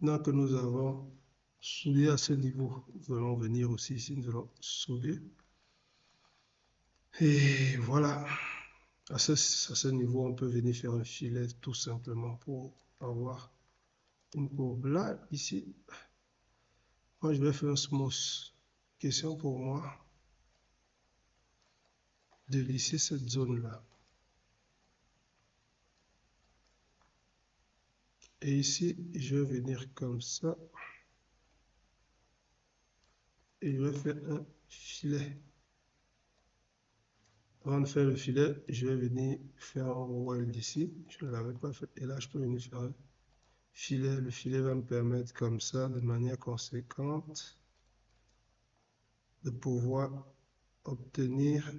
Maintenant que nous avons soudé à ce niveau, nous allons venir aussi ici, nous allons souder. Et voilà, à ce niveau, on peut venir faire un filet tout simplement pour avoir une courbe. Là, ici, moi je vais faire un smooth. Question pour moi de lisser cette zone-là. Et ici, je vais venir comme ça. Et je vais faire un filet. Avant de faire le filet, je vais venir faire un weld ici. Je ne l'avais pas fait. Et là, je peux venir faire un filet. Le filet va me permettre comme ça, de manière conséquente, de pouvoir obtenir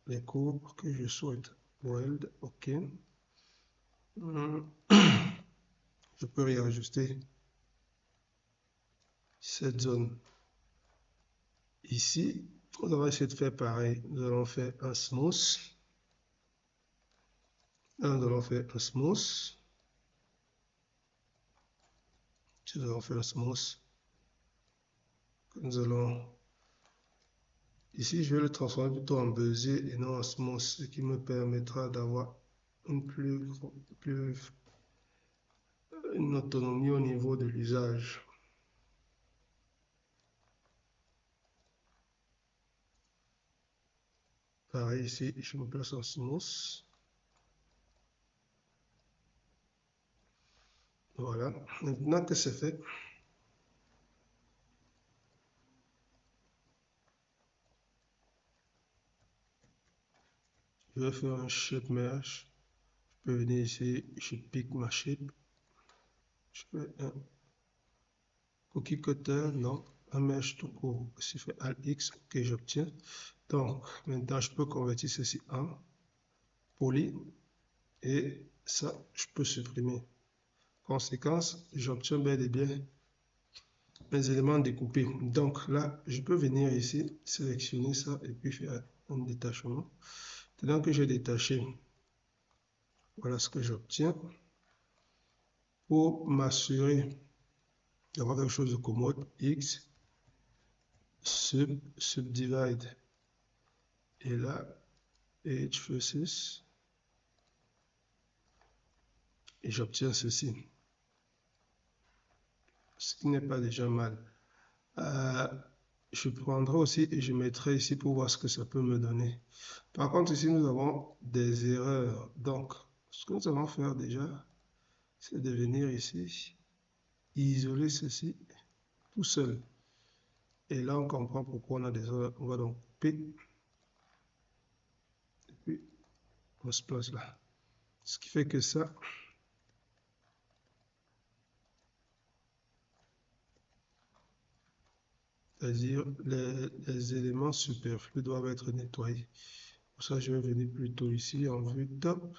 les courbes que je souhaite. Weld, OK. Je peux réajuster cette zone. Ici, nous allons essayer de faire pareil. Nous allons faire un smooth. Là, nous allons faire un smooth. Nous allons faire un smooth. Nous allons... Ici, je vais le transformer plutôt en bezier et non en smooth, ce qui me permettra d'avoir une une autonomie au niveau de l'usage. Pareil ici, je me place en smooth. Voilà. Maintenant que c'est fait, je vais faire un shape mesh. Je peux venir ici, je pique ma shape. Je fais un cookie cutter, non, un mesh tout court. Je fais Alt X que j'obtiens. Donc, maintenant, je peux convertir ceci en poly et ça, je peux supprimer. Conséquence, j'obtiens bel et bien mes éléments découpés. Donc là, je peux venir ici, sélectionner ça et puis faire un détachement. Maintenant que j'ai détaché, voilà ce que j'obtiens. Pour m'assurer d'avoir quelque chose de commode, X, subdivide. Et là, H versus, et j'obtiens ceci. Ce qui n'est pas déjà mal. Je prendrai aussi et je mettrai ici pour voir ce que ça peut me donner. Par contre, ici, nous avons des erreurs. Donc, ce que nous allons faire déjà, c'est de venir ici, isoler ceci tout seul. Et là, on comprend pourquoi on a des erreurs. On va donc couper. Et puis, on se place là. Ce qui fait que ça, c'est-à-dire les éléments superflus doivent être nettoyés. Pour ça, je vais venir plutôt ici en vue top.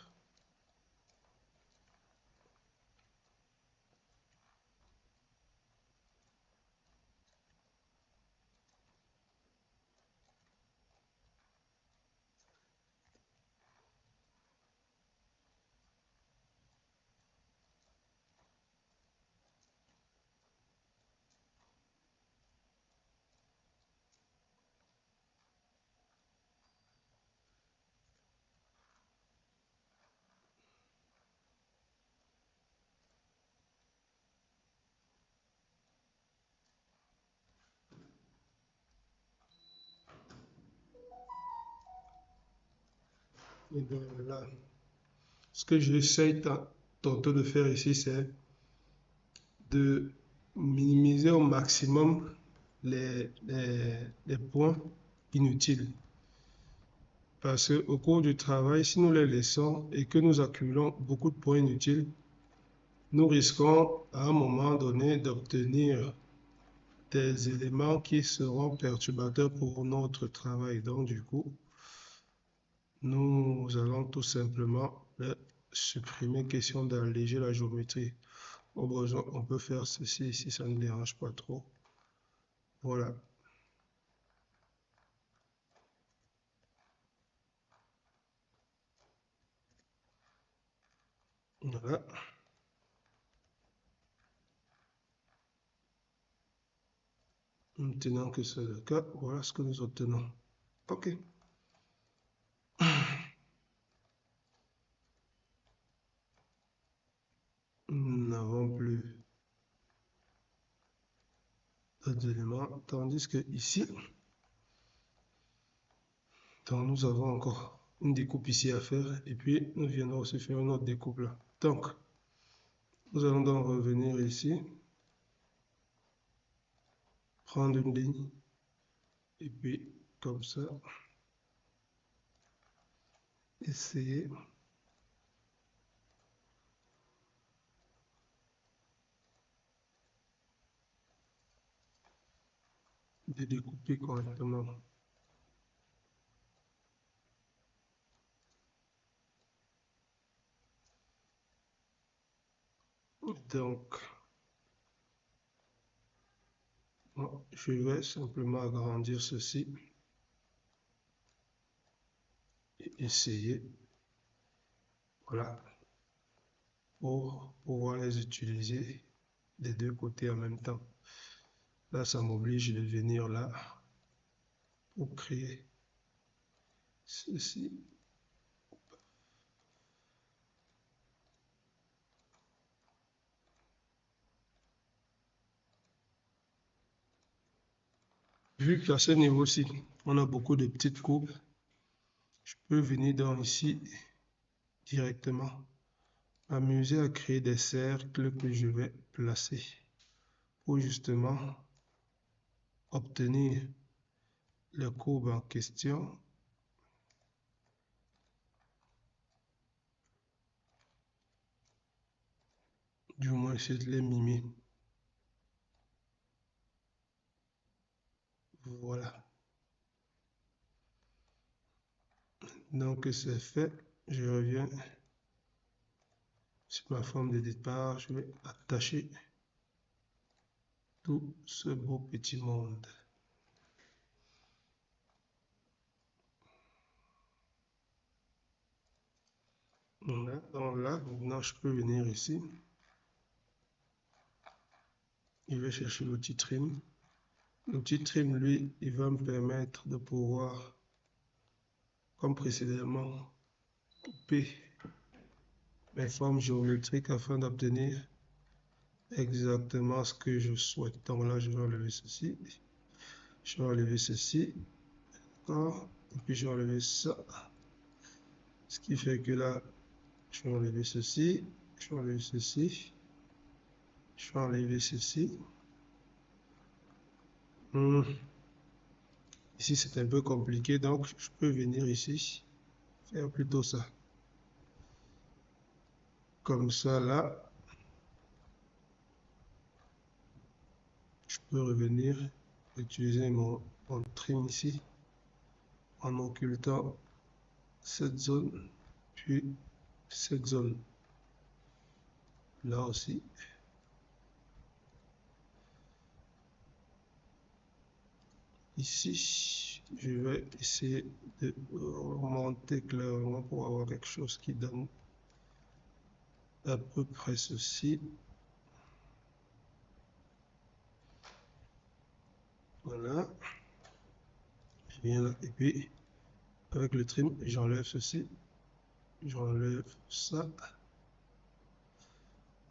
Et bien là, ce que j'essaye tantôt de faire ici, c'est de minimiser au maximum les points inutiles. Parce qu'au cours du travail, si nous les laissons et que nous accumulons beaucoup de points inutiles, nous risquons à un moment donné d'obtenir des éléments qui seront perturbateurs pour notre travail. Donc, du coup, nous allons tout simplement les supprimer, question d'alléger la géométrie. Au besoin, on peut faire ceci si ça ne dérange pas trop. Voilà. Voilà. Maintenant que c'est le cas, voilà ce que nous obtenons. OK. Nous n'avons plus d'autres éléments, tandis que ici, donc nous avons encore une découpe ici à faire, et puis nous viendrons aussi faire une autre découpe là. Donc, nous allons donc revenir ici, prendre une ligne, et puis comme ça, essayer de découper correctement. Donc, je vais simplement agrandir ceci et essayer, voilà, pour pouvoir les utiliser des deux côtés en même temps. Là, ça m'oblige de venir là pour créer ceci. Vu qu'à ce niveau-ci, on a beaucoup de petites courbes, je peux venir dans ici directement, m'amuser à créer des cercles que je vais placer pour justement obtenir les courbes en question. Du moins, essayer de les mimer. Voilà. Donc, c'est fait. Je reviens sur ma forme de départ. Je vais attacher tout ce beau petit monde. Voilà. Donc là, maintenant, je peux venir ici. Je vais chercher l'outil trim. L'outil trim, lui, il va me permettre de pouvoir, comme précédemment, couper mes formes géométriques afin d'obtenir exactement ce que je souhaite. Donc là, je vais enlever ceci. Je vais enlever ceci. D'accord. Et puis, je vais enlever ça. Ce qui fait que là, je vais enlever ceci. Je vais enlever ceci. Je vais enlever ceci. Ici, c'est un peu compliqué, donc je peux venir ici, faire plutôt ça. Comme ça, là, je peux revenir, utiliser mon trim ici, en occultant cette zone, puis cette zone. Là aussi. Ici, je vais essayer de remonter clairement pour avoir quelque chose qui donne à peu près ceci. Voilà. Je viens là, et puis avec le trim, j'enlève ceci, j'enlève ça.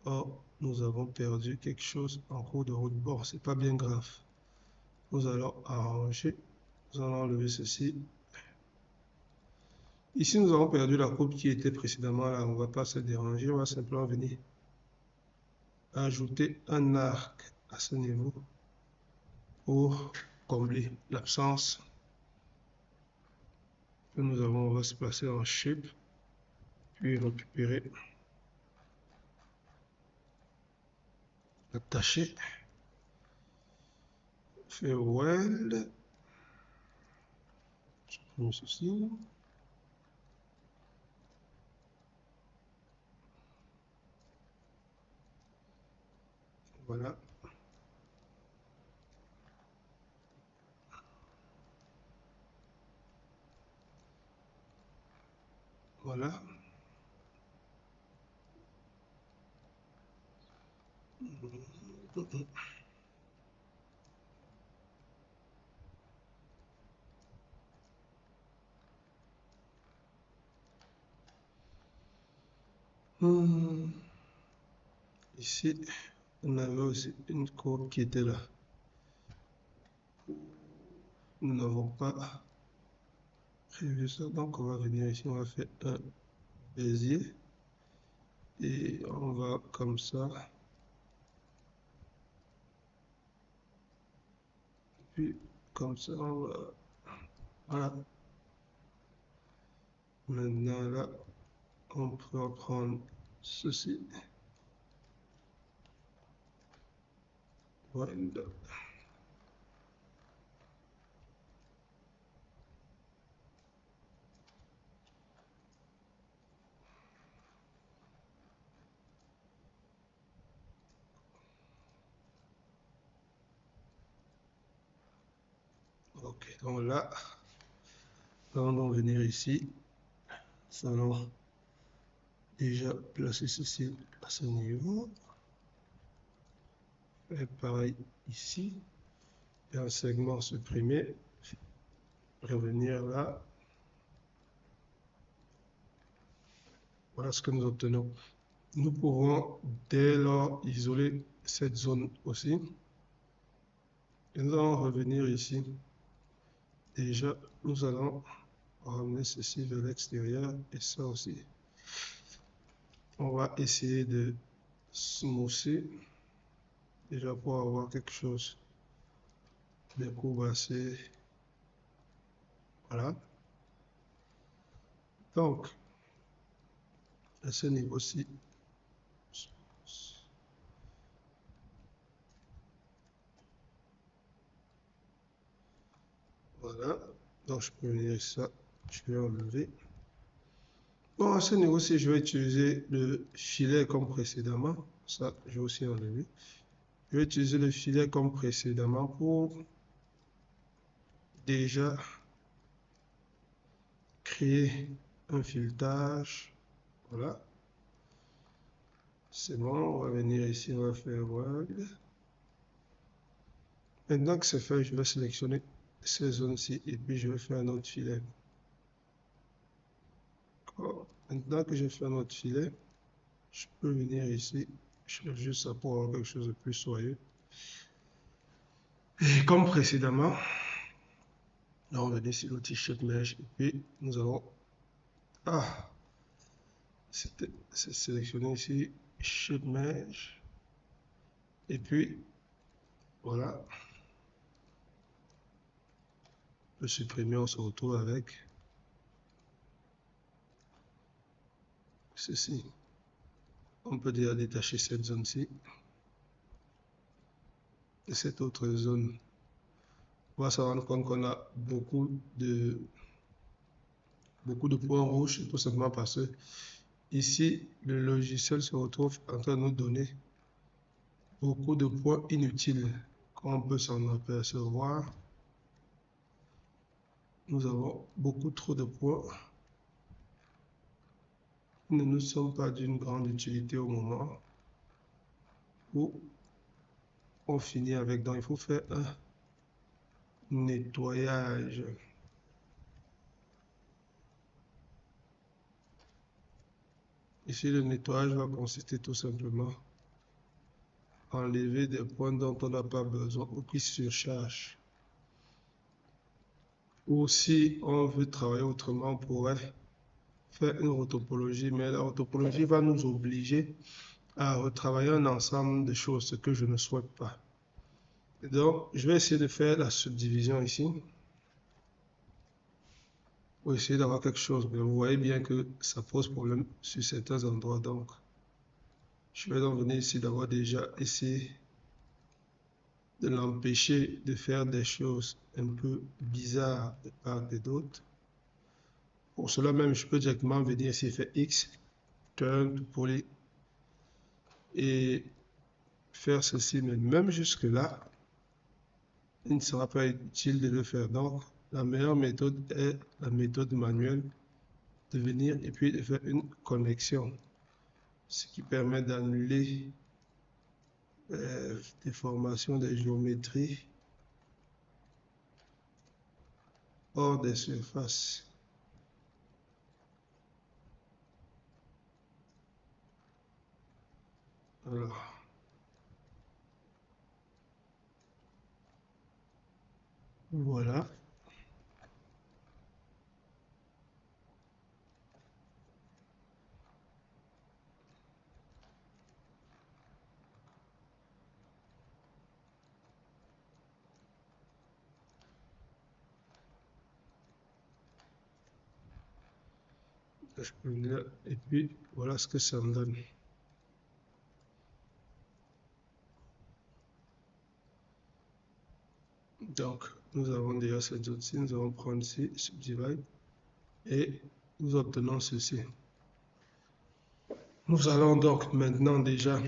Or, nous avons perdu quelque chose en cours de route. Bon, c'est pas bien grave. Nous allons arranger. Nous allons enlever ceci. Ici, nous avons perdu la coupe qui était précédemment là. On ne va pas se déranger. On va simplement venir ajouter un arc à ce niveau pour combler l'absence que nous avons. On va se placer en shape, puis récupérer, attacher, farewell. Je prends ceci. Voilà. Voilà. Ici, on avait aussi une courbe qui était là. Nous n'avons pas prévu ça, donc on va venir ici, on va faire un bézier et on va comme ça, puis comme ça, on va, voilà. Maintenant là, on peut prendre ceci. Voilà. Ok, donc là, nous allons venir ici. Nous allons déjà placer ceci à ce niveau. Et pareil ici. Et un segment supprimé. Revenir là. Voilà ce que nous obtenons. Nous pouvons dès lors isoler cette zone aussi. Et nous allons revenir ici. Déjà, nous allons ramener ceci vers l'extérieur et ça aussi. On va essayer de smousser déjà pour avoir quelque chose de courbes assez. Voilà. Donc, à ce niveau-ci, voilà. Donc, je peux venir ça, je vais enlever. Bon, à ce niveau-ci, je vais utiliser le filet comme précédemment. Ça, je vais aussi enlever. Je vais utiliser le filet comme précédemment pour déjà créer un filetage. Voilà. C'est bon, on va venir ici, on va faire Word. Maintenant que c'est fait, je vais sélectionner ces zones-ci et puis je vais faire un autre filet. Maintenant que j'ai fait un autre filet, je peux venir ici, je fais juste ça pour avoir quelque chose de plus soyeux. Et comme précédemment, on va venir ici l'outil Shape Mesh et puis nous allons c'est sélectionner ici Shape Mesh et puis voilà, le supprimer, on se retrouve avec ceci. On peut déjà détacher cette zone-ci et cette autre zone. On va se rendre compte qu'on a beaucoup de points rouges, tout simplement parce que ici, le logiciel se retrouve en train de nous donner beaucoup de points inutiles. Comme on peut s'en apercevoir, nous avons beaucoup trop de points qui ne nous sont pas d'une grande utilité au moment où on finit avec. Donc, il faut faire un nettoyage. Ici, le nettoyage va consister tout simplement à enlever des points dont on n'a pas besoin ou qui surchargent. Ou si on veut travailler autrement, on pourrait faire une rotopologie, mais la rotopologie va nous obliger à retravailler un ensemble de choses, ce que je ne souhaite pas. Et donc, je vais essayer de faire la subdivision ici pour essayer d'avoir quelque chose. Mais vous voyez bien que ça pose problème sur certains endroits. Donc, je vais donc venir ici d'avoir déjà essayé de l'empêcher de faire des choses un peu bizarres de part et d'autre. Pour cela même, je peux directement venir ici faire X, turn to poly et faire ceci, mais même jusque là, il ne sera pas utile de le faire. Donc, la meilleure méthode est la méthode manuelle de venir et puis de faire une connexion, ce qui permet d'annuler des formations des géométries hors des surfaces. Alors, voilà. Je peux venir, et puis voilà ce que ça me donne. Donc, nous avons déjà cette zone-ci, nous allons prendre ici, subdivide, et nous obtenons ceci. Nous allons donc maintenant déjà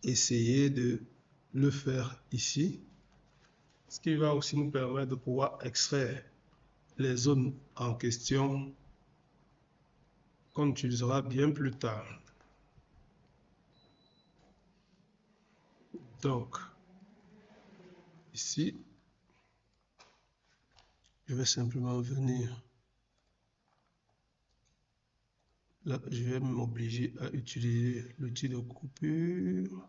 essayer de le faire ici, ce qui va aussi nous permettre de pouvoir extraire les zones en question qu'on utilisera bien plus tard. Donc, ici, je vais simplement venir. Là, je vais m'obliger à utiliser l'outil de coupure.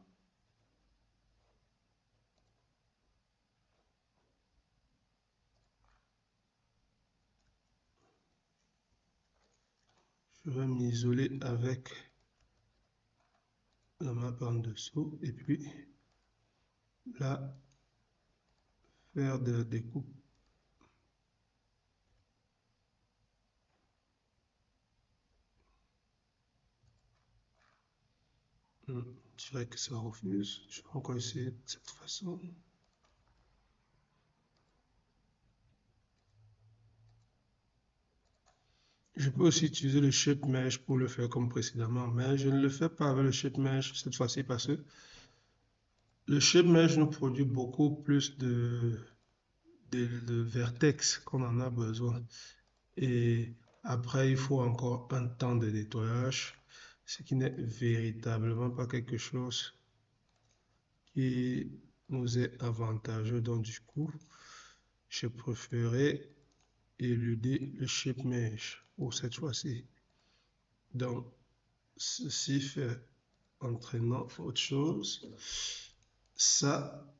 Je vais m'isoler avec la map en dessous et puis là, faire des découpes. Je dirais que ça refuse. Je vais encore essayer de cette façon. Je peux aussi utiliser le shape mesh pour le faire comme précédemment, mais je ne le fais pas avec le shape mesh cette fois-ci parce que le shape mesh nous produit beaucoup plus de vertex qu'on en a besoin. Et après, il faut encore un temps de nettoyage, ce qui n'est véritablement pas quelque chose qui nous est avantageux. Donc, du coup, je préférais éluder le shape mesh pour cette fois-ci. Donc, ceci fait entraînant autre chose. Ça,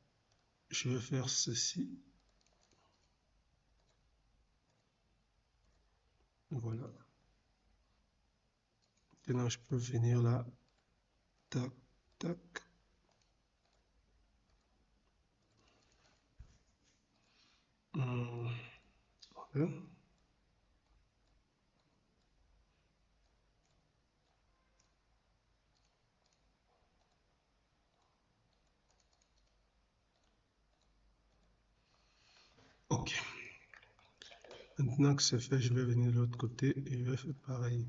je vais faire ceci. Voilà. Maintenant, je peux venir là. Tac, tac. Voilà. Ok. Maintenant que c'est fait, je vais venir de l'autre côté et je vais faire pareil.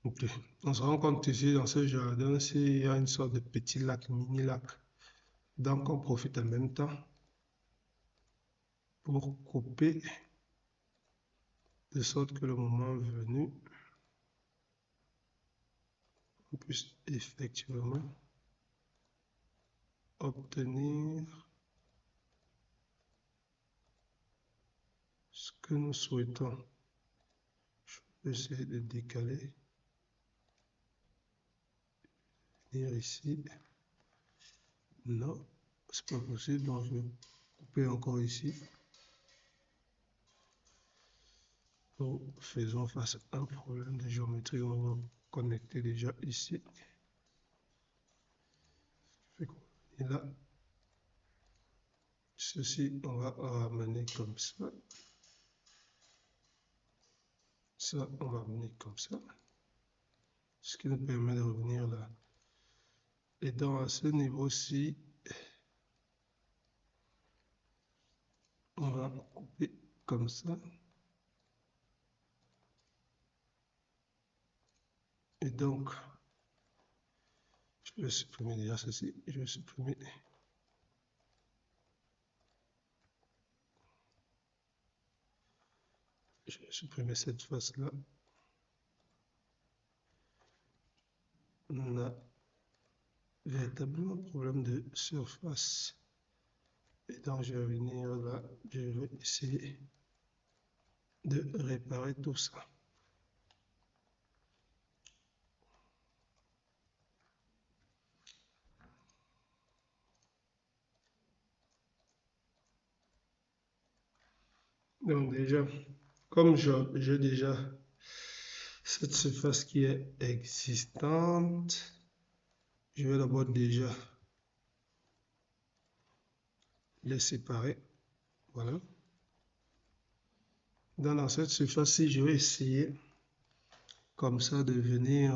Ok. On se rend compte ici dans ce jardin, il y a une sorte de petit lac, mini lac. Donc on profite en même temps pour couper de sorte que le moment venu, on puisse effectivement obtenir ce que nous souhaitons. Je vais essayer de décaler, venir ici. Non, c'est pas possible, donc je vais couper encore ici. Nous faisons face à un problème de géométrie, on va connecter déjà ici. Et là, ceci, on va ramener comme ça. Ça, on va ramener comme ça. Ce qui nous permet de revenir là. Et dans ce niveau-ci, on va couper comme ça. Et donc, je Je vais supprimer déjà ceci. Je vais supprimer. Je vais supprimer cette face-là. On a véritablement un problème de surface. Et donc, je vais venir là. Je vais essayer de réparer tout ça. Donc déjà, comme j'ai déjà cette surface qui est existante, je vais d'abord déjà les séparer. Voilà. Dans cette surface-ci, je vais essayer comme ça de venir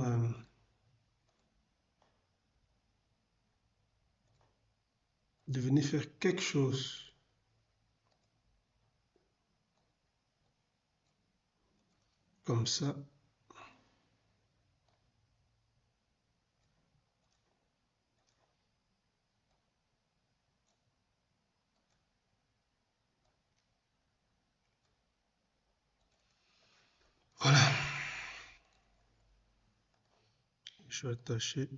faire quelque chose. Comme ça. Voilà. Je vais attacher.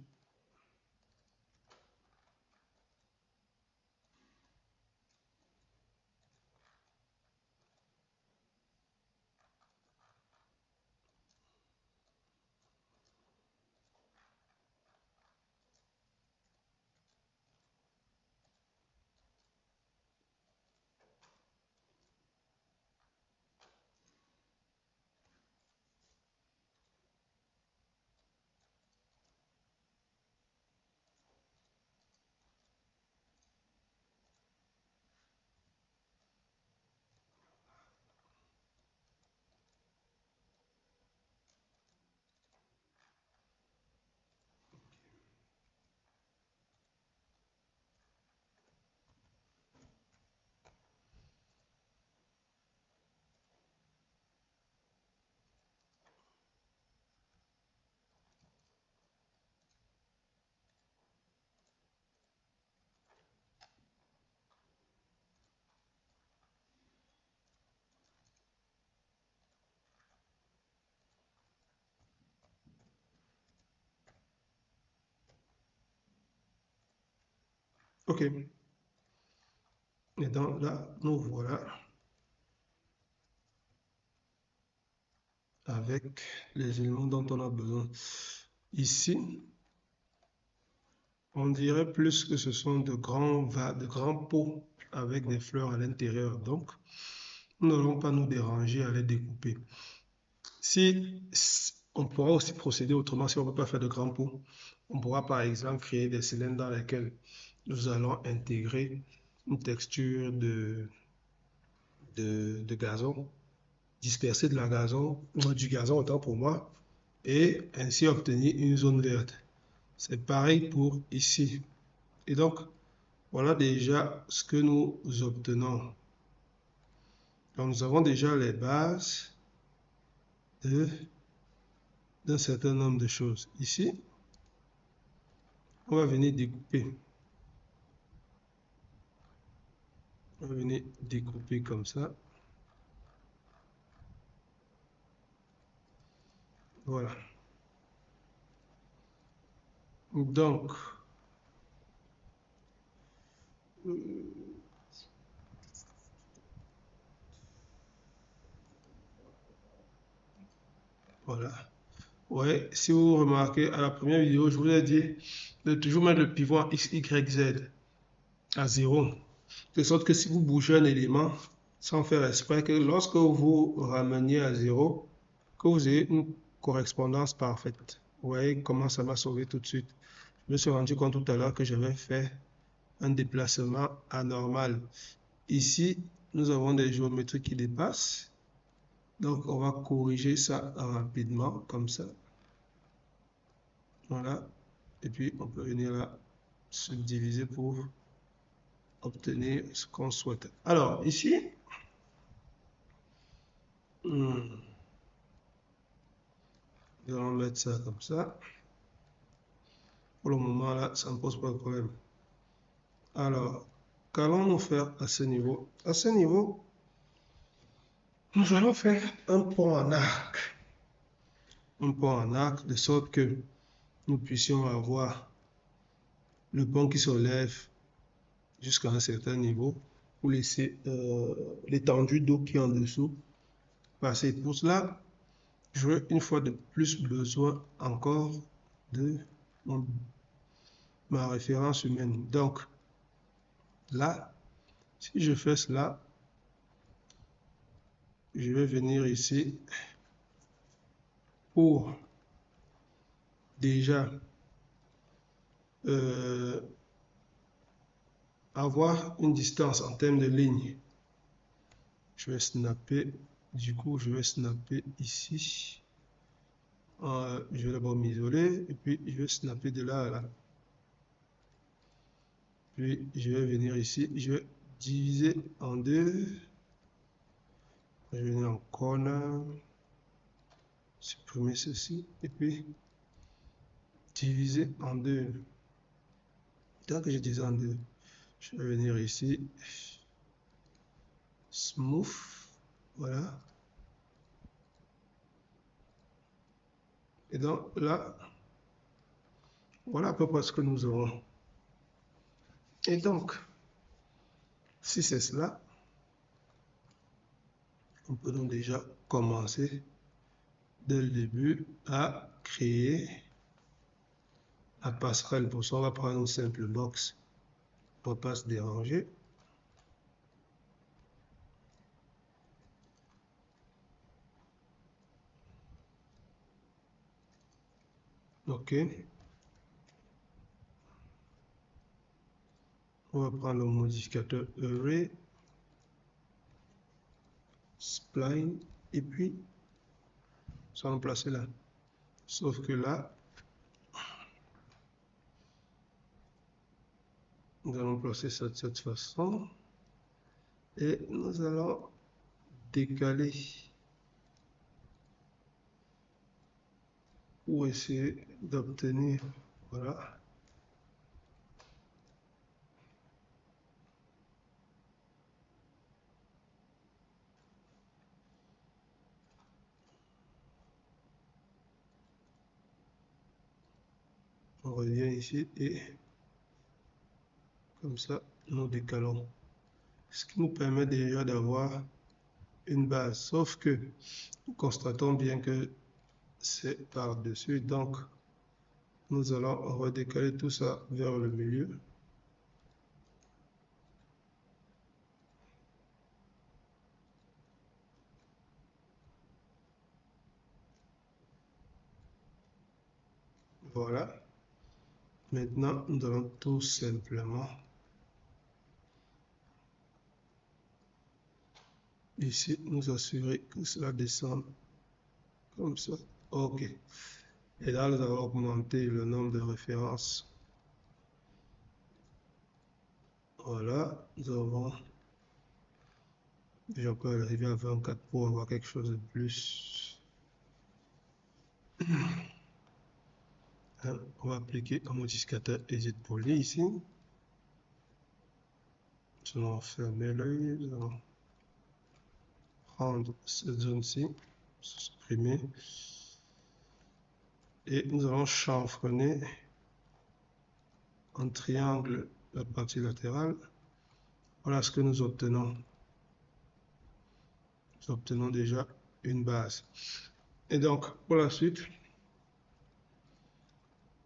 OK. Et donc là, nous voilà avec les éléments dont on a besoin. Ici, on dirait plus que ce sont de grands pots avec des fleurs à l'intérieur. Donc, nous n'allons pas nous déranger à les découper. On pourra aussi procéder autrement si on ne peut pas faire de grands pots. On pourra par exemple créer des cylindres dans lesquels nous allons intégrer une texture de gazon, disperser de la gazon, du gazon autant pour moi, et ainsi obtenir une zone verte. C'est pareil pour ici. Et donc, voilà déjà ce que nous obtenons. Donc, nous avons déjà les bases d'un certain nombre de choses. Ici, on va venir découper. On va venir découper comme ça. Voilà. Donc, voilà. Ouais, si vous remarquez, à la première vidéo, je vous ai dit de toujours mettre le pivot en X, Y, Z à 0. De sorte que si vous bougez un élément sans faire exprès, que lorsque vous rameniez à 0, que vous ayez une correspondance parfaite. Vous voyez comment ça m'a sauvé tout de suite. Je me suis rendu compte tout à l'heure que j'avais fait un déplacement anormal. Ici, nous avons des géométries qui dépassent. Donc, on va corriger ça rapidement, comme ça. Voilà. Et puis, on peut venir là, subdiviser pour obtenir ce qu'on souhaite. Alors, ici, nous allons mettre ça comme ça. Pour le moment, là, ça ne pose pas de problème. Alors, qu'allons-nous faire à ce niveau? À ce niveau, nous allons faire un pont en arc. Un pont en arc, de sorte que nous puissions avoir le pont qui se lève jusqu'à un certain niveau pour laisser l'étendue d'eau qui est en dessous passer. Pour cela, j'aurai une fois de plus besoin encore de ma référence humaine. Donc, là, si je fais cela, je vais venir ici pour déjà avoir une distance en termes de ligne. Je vais snapper, du coup, je vais snapper ici. Je vais d'abord m'isoler et puis je vais snapper de là à là. Puis je vais venir ici, je vais diviser en deux. Je vais venir en corner, supprimer ceci et puis diviser en deux. Dès que je divise en deux, je vais venir ici, smooth, voilà. Et donc là, voilà à peu près ce que nous aurons. Et donc, si c'est cela, on peut donc déjà commencer dès le début à créer la passerelle. Pour ça, on va prendre une simple box pour ne pas se déranger. OK. On va prendre le modificateur Array, Spline, et puis, ça va nous placer là. Sauf que là, nous allons placer ça de cette façon. Et nous allons décaler pour essayer d'obtenir, voilà. On revient ici et comme ça, nous décalons. Ce qui nous permet déjà d'avoir une base. Sauf que nous constatons bien que c'est par-dessus. Donc, nous allons redécaler tout ça vers le milieu. Voilà. Maintenant, nous allons tout simplement ici nous assurer que cela descend comme ça. OK. Et là, nous allons augmenter le nombre de références. Voilà. Nous avons déjà peut arriver à 24 pour avoir quelque chose de plus. On va appliquer un modificateur Edit Poly ici. Nous allons fermer l'œil. Nous allons prendre cette zone-ci, supprimer. Et nous allons chanfreiner en triangle la partie latérale. Voilà ce que nous obtenons. Nous obtenons déjà une base. Et donc, pour la suite,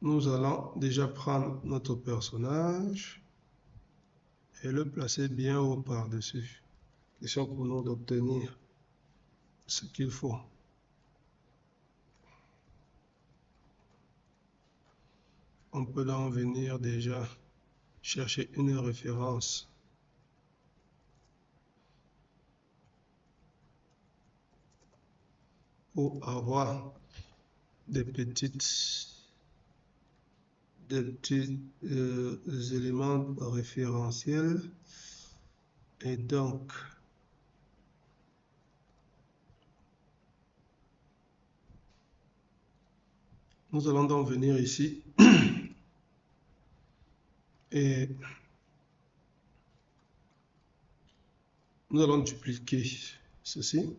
nous allons déjà prendre notre personnage et le placer bien haut par-dessus. Question pour nous d'obtenir ce qu'il faut. On peut donc venir déjà chercher une référence pour avoir des petits éléments référentiels. Et donc, nous allons donc venir ici Et nous allons dupliquer ceci.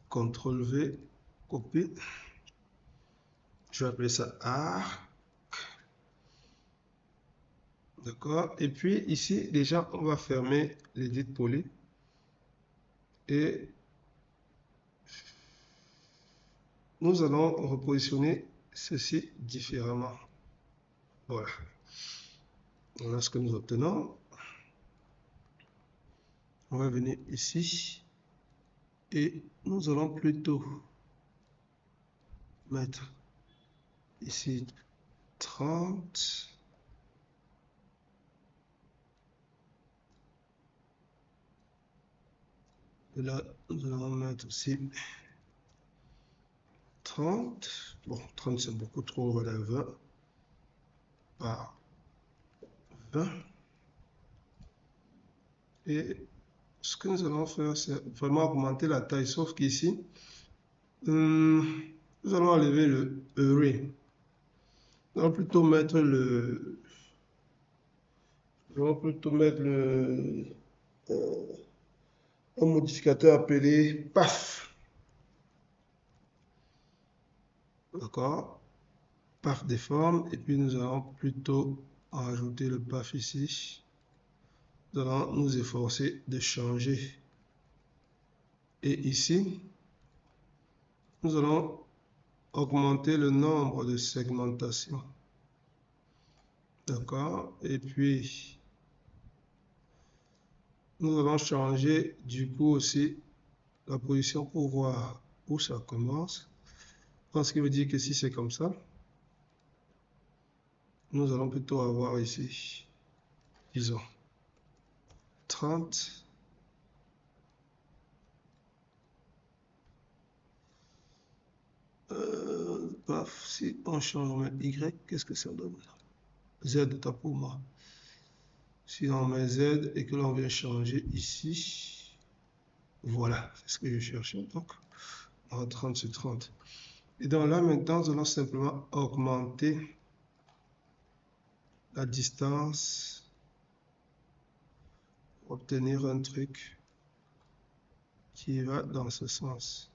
CTRL V, copier. Je vais appeler ça arc. D'accord. Et puis ici, déjà, on va fermer l'édit poly. Et nous allons repositionner ceci différemment. Voilà. Voilà ce que nous obtenons. On va venir ici. Et nous allons plutôt mettre ici 30. Et là, nous allons mettre aussi 30. Bon, 30 c'est beaucoup trop, voilà, 20 par 20. Et ce que nous allons faire, c'est vraiment augmenter la taille, sauf qu'ici, nous allons enlever le array. Nous allons plutôt mettre un modificateur appelé path. D'accord? Path des formes. Et puis nous allons plutôt rajouter le path ici. Nous allons nous efforcer de changer. Et ici, nous allons augmenter le nombre de segmentations. D'accord? Et puis, nous allons changer du coup aussi la position pour voir où ça commence. Ce qui veut dire que si c'est comme ça, nous allons plutôt avoir ici, disons, 30. Paf, si on change Y, qu'est-ce que ça donne? Z pour moi. Si on met Z et que l'on vient changer ici, voilà, c'est ce que je cherchais. Donc, 30 sur 30. Et donc là, maintenant, nous allons simplement augmenter la distance pour obtenir un truc qui va dans ce sens.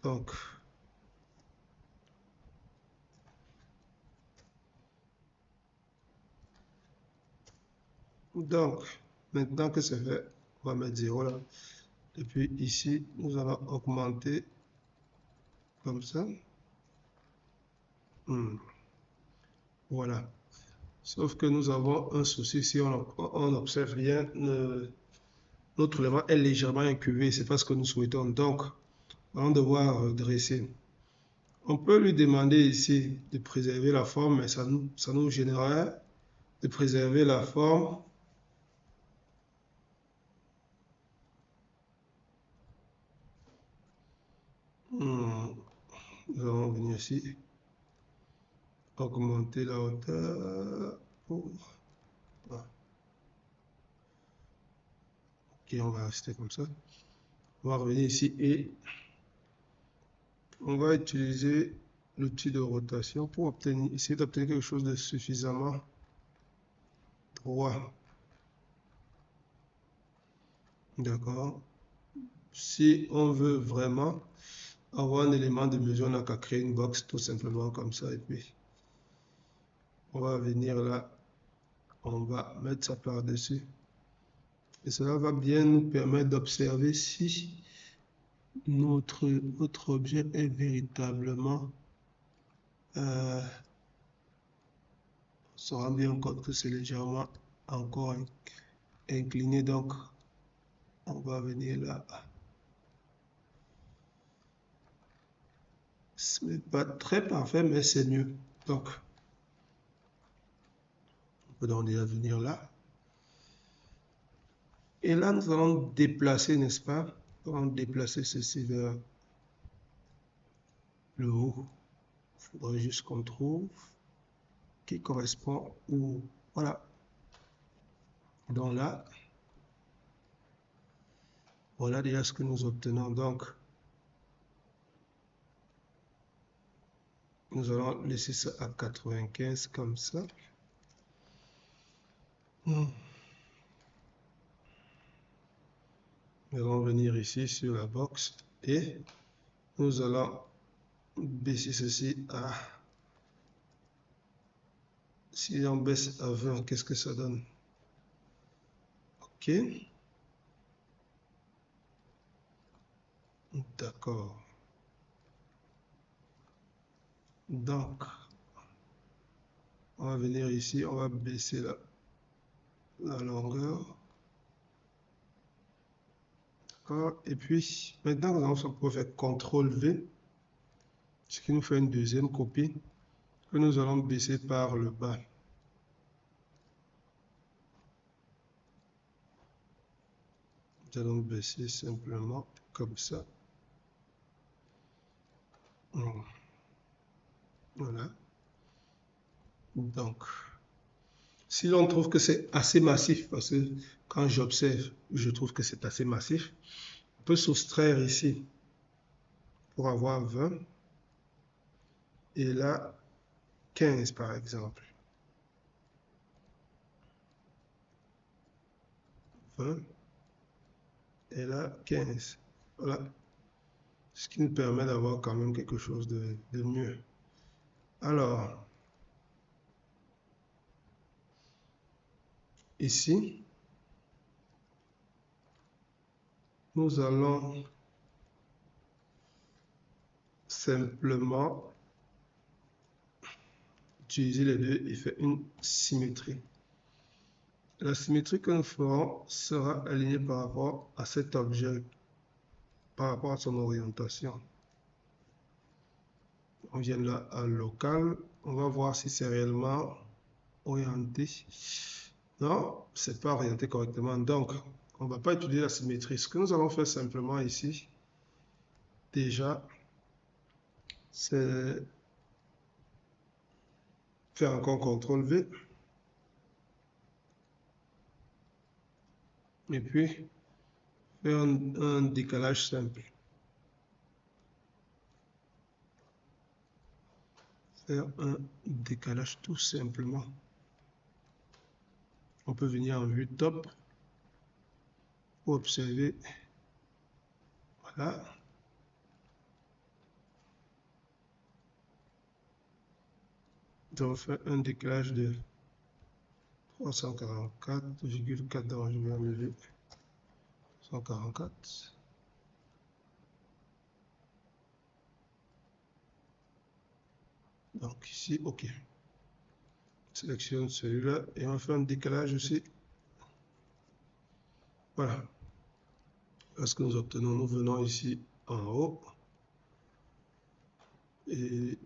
Donc, maintenant que c'est fait, on va mettre 0 là. Et puis ici, nous allons augmenter comme ça. Voilà. Sauf que nous avons un souci, si on observe bien, notre élément est légèrement incurvé, c'est pas ce que nous souhaitons. Donc, on va devoir dresser. On peut lui demander ici de préserver la forme, mais ça nous générerait de préserver la forme. Nous allons venir ici, augmenter la hauteur pour... Ok, on va rester comme ça. On va revenir ici et on va utiliser l'outil de rotation pour essayer d'obtenir quelque chose de suffisamment droit. D'accord. Si on veut vraiment avoir un élément de mesure, on n'a qu'à créer une box tout simplement comme ça. Et puis, on va venir là, on va mettre ça par-dessus. Et cela va bien nous permettre d'observer si notre objet est véritablement... on se rend bien compte que c'est légèrement encore incliné. Donc, on va venir là. Ce n'est pas très parfait, mais c'est mieux. Donc, on peut donc déjà venir là. Et là, nous allons déplacer, n'est-ce pas? Nous allons déplacer ceci vers le haut. Il faudrait juste qu'on trouve qui correspond où. Voilà. Donc là, voilà déjà ce que nous obtenons. Donc, nous allons laisser ça à 95 comme ça. Nous allons venir ici sur la box et nous allons baisser ceci à... Si on baisse à 20, qu'est-ce que ça donne? Ok. D'accord. Donc, on va venir ici, on va baisser la longueur. D'accord. Et puis, maintenant, nous allons faire CTRL V, ce qui nous fait une deuxième copie que nous allons baisser par le bas. Nous allons baisser simplement comme ça. Voilà. Donc, si l'on trouve que c'est assez massif, parce que quand j'observe, je trouve que c'est assez massif, on peut soustraire ici pour avoir 20 et là 15 par exemple. 20 et là 15. Voilà. Ce qui nous permet d'avoir quand même quelque chose de mieux. Alors, ici, nous allons simplement utiliser les deux et faire une symétrie. La symétrie que nous ferons sera alignée par rapport à cet objet, par rapport à son orientation. On vient là à local, on va voir si c'est réellement orienté. Non, c'est pas orienté correctement, donc on va pas utiliser la symétrie. Ce que nous allons faire simplement ici, déjà, c'est faire encore CTRL V. Et puis, faire un décalage simple. Faire un décalage tout simplement. On peut venir en vue top pour observer. Voilà. Donc, faire un décalage de 344,4. Je vais enlever 144. Donc ici, OK. Sélectionne celui-là et on fait un décalage aussi. Voilà. Parce que nous obtenons, nous venons ici en haut. Et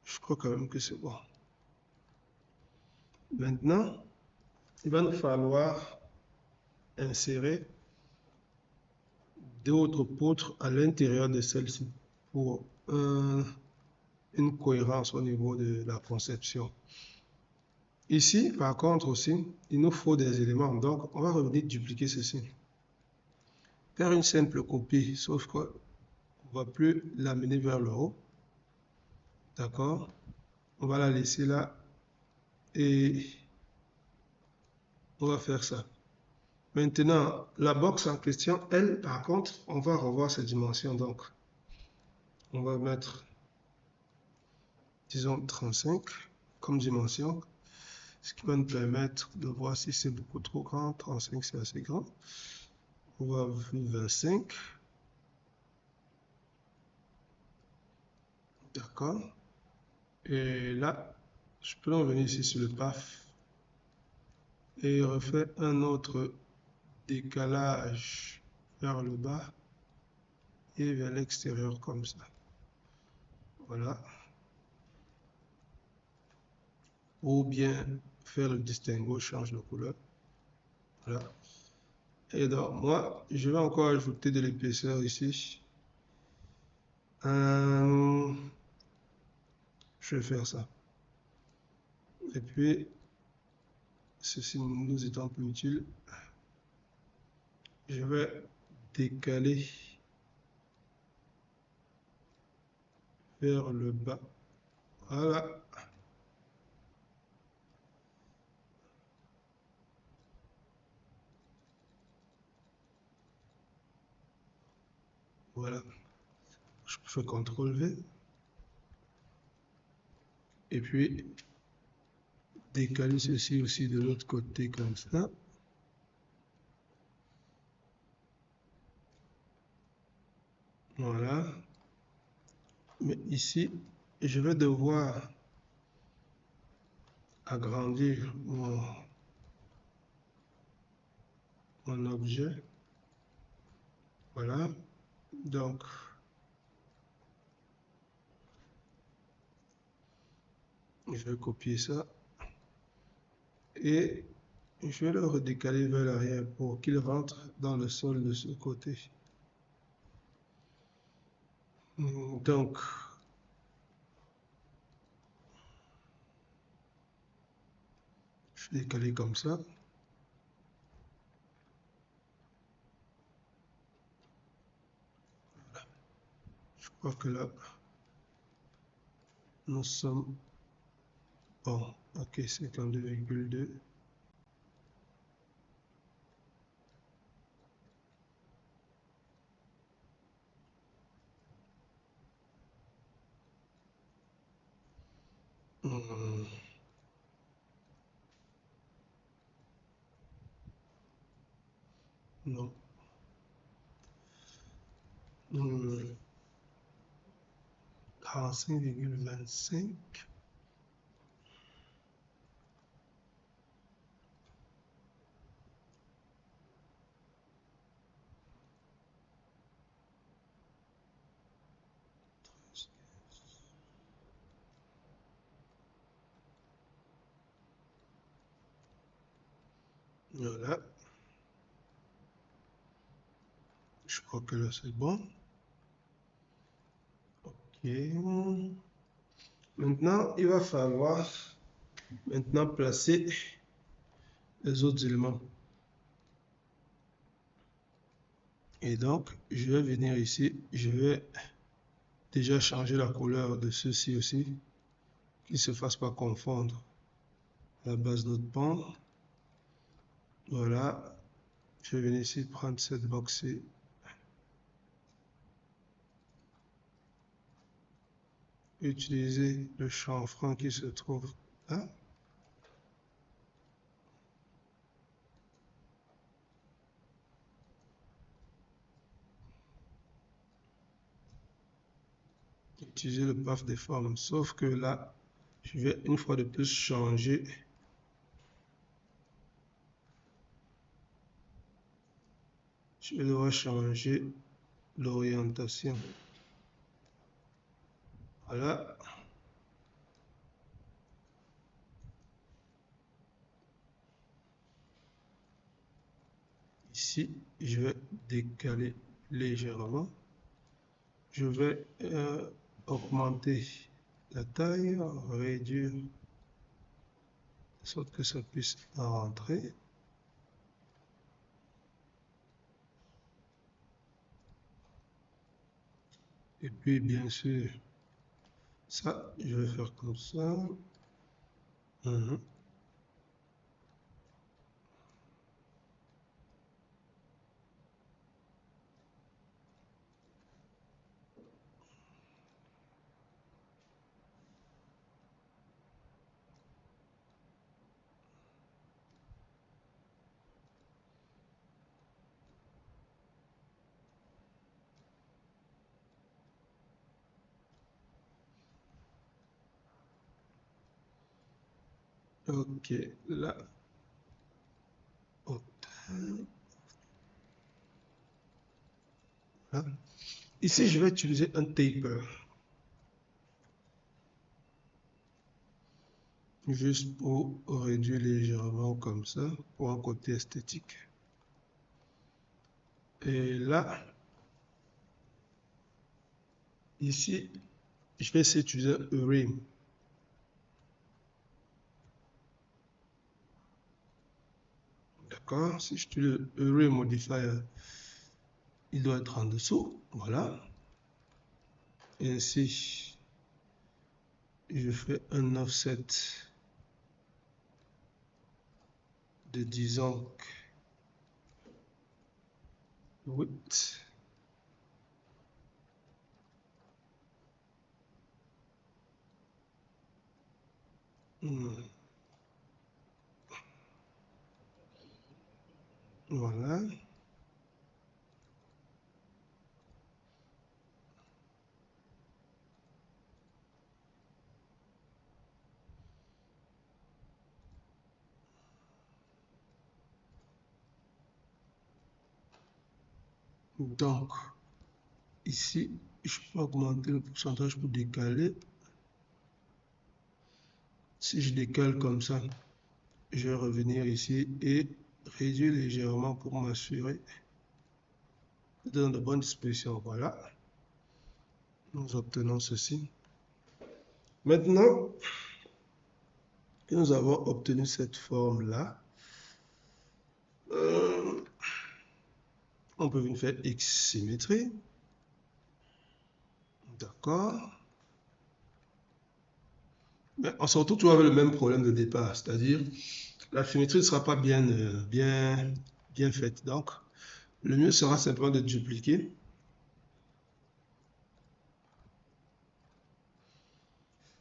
je crois quand même que c'est bon. Maintenant, il va nous falloir insérer d'autres poutres à l'intérieur de celle-ci pour une cohérence au niveau de la conception. Ici, par contre aussi, il nous faut des éléments. Donc, on va revenir dupliquer ceci. Faire une simple copie, sauf qu'on ne va plus l'amener vers le haut. D'accord? On va la laisser là et on va faire ça. Maintenant, la box en question, elle, par contre, on va revoir ses dimensions. Donc, on va mettre, disons, 35 comme dimension, ce qui va nous permettre de voir si c'est beaucoup trop grand. 35, c'est assez grand. On va 25. D'accord. Et là, je peux revenir ici sur le PAF et refaire un autre décalage vers le bas et vers l'extérieur comme ça. Voilà. Ou bien faire le distinguo, change de couleur. Voilà. Et donc, moi, je vais encore ajouter de l'épaisseur ici. Je vais faire ça. Et puis, ceci nous étant plus utile, je vais décaler vers le bas. Voilà. Voilà. Je fais CTRL V. Et puis, décaler ceci aussi de l'autre côté comme ça. Voilà. Mais ici, je vais devoir agrandir mon objet. Voilà. Donc, je vais copier ça. Et je vais le redécaler vers l'arrière pour qu'il rentre dans le sol de ce côté. Donc, je vais décaler comme ça. Je crois que là, nous sommes bon. Ok, 52,2. Non. 45,25. Voilà. Je crois que là, c'est bon. Ok. Maintenant, il va falloir placer les autres éléments. Et donc, je vais venir ici, je vais déjà changer la couleur de ceci aussi, qu'il ne se fasse pas confondre la base de notre pan. Voilà. Je vais venir ici prendre cette box-ci. Utiliser le chanfrein qui se trouve là. Utiliser le path des formes. Sauf que là, je vais une fois de plus changer. Je vais devoir changer l'orientation. Voilà. Ici, je vais décaler légèrement. Je vais augmenter la taille, réduire, de sorte que ça puisse rentrer. Et puis, bien sûr, ça, je vais faire comme ça. Ok, là. Voilà. Ici, je vais utiliser un taper. Juste pour réduire légèrement comme ça, pour un côté esthétique. Et là, ici, je vais essayer d'utiliser un rim. D'accord? Si je tue le Array Modifier, il doit être en dessous. Voilà. Et ainsi, je fais un offset de, disons, 8. Voilà. Donc, ici, je peux augmenter le pourcentage pour décaler. Si je décale comme ça, je vais revenir ici et réduire légèrement pour m'assurer dans de bonnes dispositions. Voilà. Nous obtenons ceci. Maintenant que nous avons obtenu cette forme-là, on peut venir faire X symétrie. D'accord. Mais on se retrouve toujours avec le même problème de départ, c'est-à-dire la symétrie ne sera pas bien faite. Donc, le mieux sera simplement de dupliquer.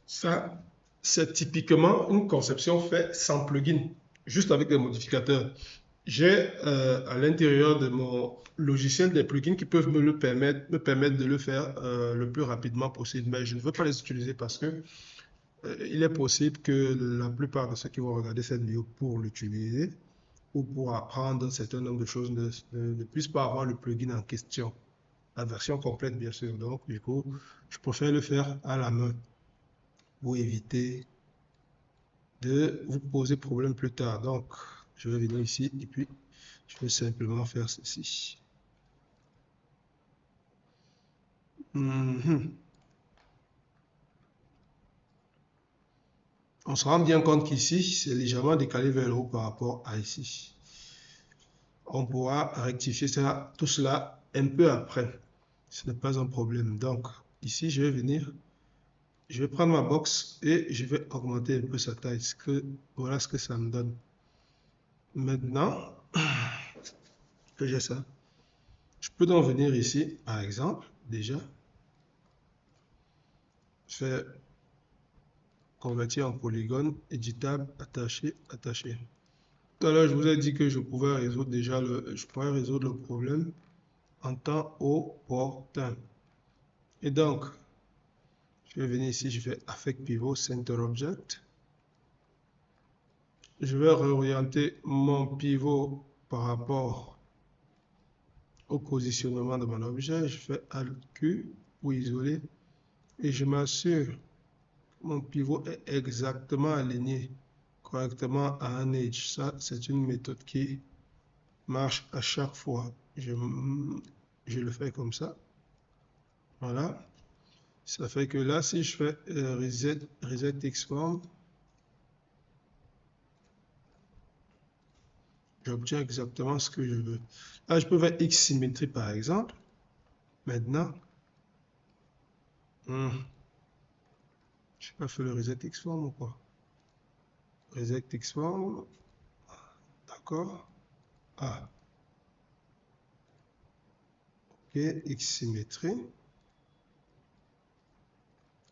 Ça, c'est typiquement une conception faite sans plugin, juste avec des modificateurs. J'ai à l'intérieur de mon logiciel des plugins qui peuvent me permettre de le faire le plus rapidement possible, mais je ne veux pas les utiliser parce que il est possible que la plupart de ceux qui vont regarder cette vidéo pour l'utiliser ou pour apprendre un certain nombre de choses ne puissent pas avoir le plugin en question. La version complète, bien sûr. Donc, du coup, je préfère le faire à la main pour éviter de vous poser problème plus tard. Donc, je vais venir ici et puis je vais simplement faire ceci. On se rend bien compte qu'ici, c'est légèrement décalé vers le haut par rapport à ici. On pourra rectifier ça, tout cela un peu après. Ce n'est pas un problème. Donc, ici, je vais venir, je vais prendre ma box et je vais augmenter un peu sa taille. Voilà ce que ça me donne. Maintenant que j'ai ça, je peux donc venir ici, par exemple, déjà, faire convertir en polygone, éditable, attaché, attaché. Tout à l'heure, je vous ai dit que je pouvais résoudre déjà le problème en temps opportun. Et donc, je vais venir ici, je fais Affect Pivot, Center Object. Je vais réorienter mon pivot par rapport au positionnement de mon objet. Je fais Alt-Q pour isoler et je m'assure que mon pivot est exactement aligné correctement à un edge. Ça, c'est une méthode qui marche à chaque fois. Je le fais comme ça. Voilà. Ça fait que là, si je fais Reset Xform, j'obtiens exactement ce que je veux. Là, je peux faire X symétrie par exemple. Maintenant, je n'ai pas fait le Reset Xform ou quoi? Reset Xform, d'accord. Ah, ok, X symétrie.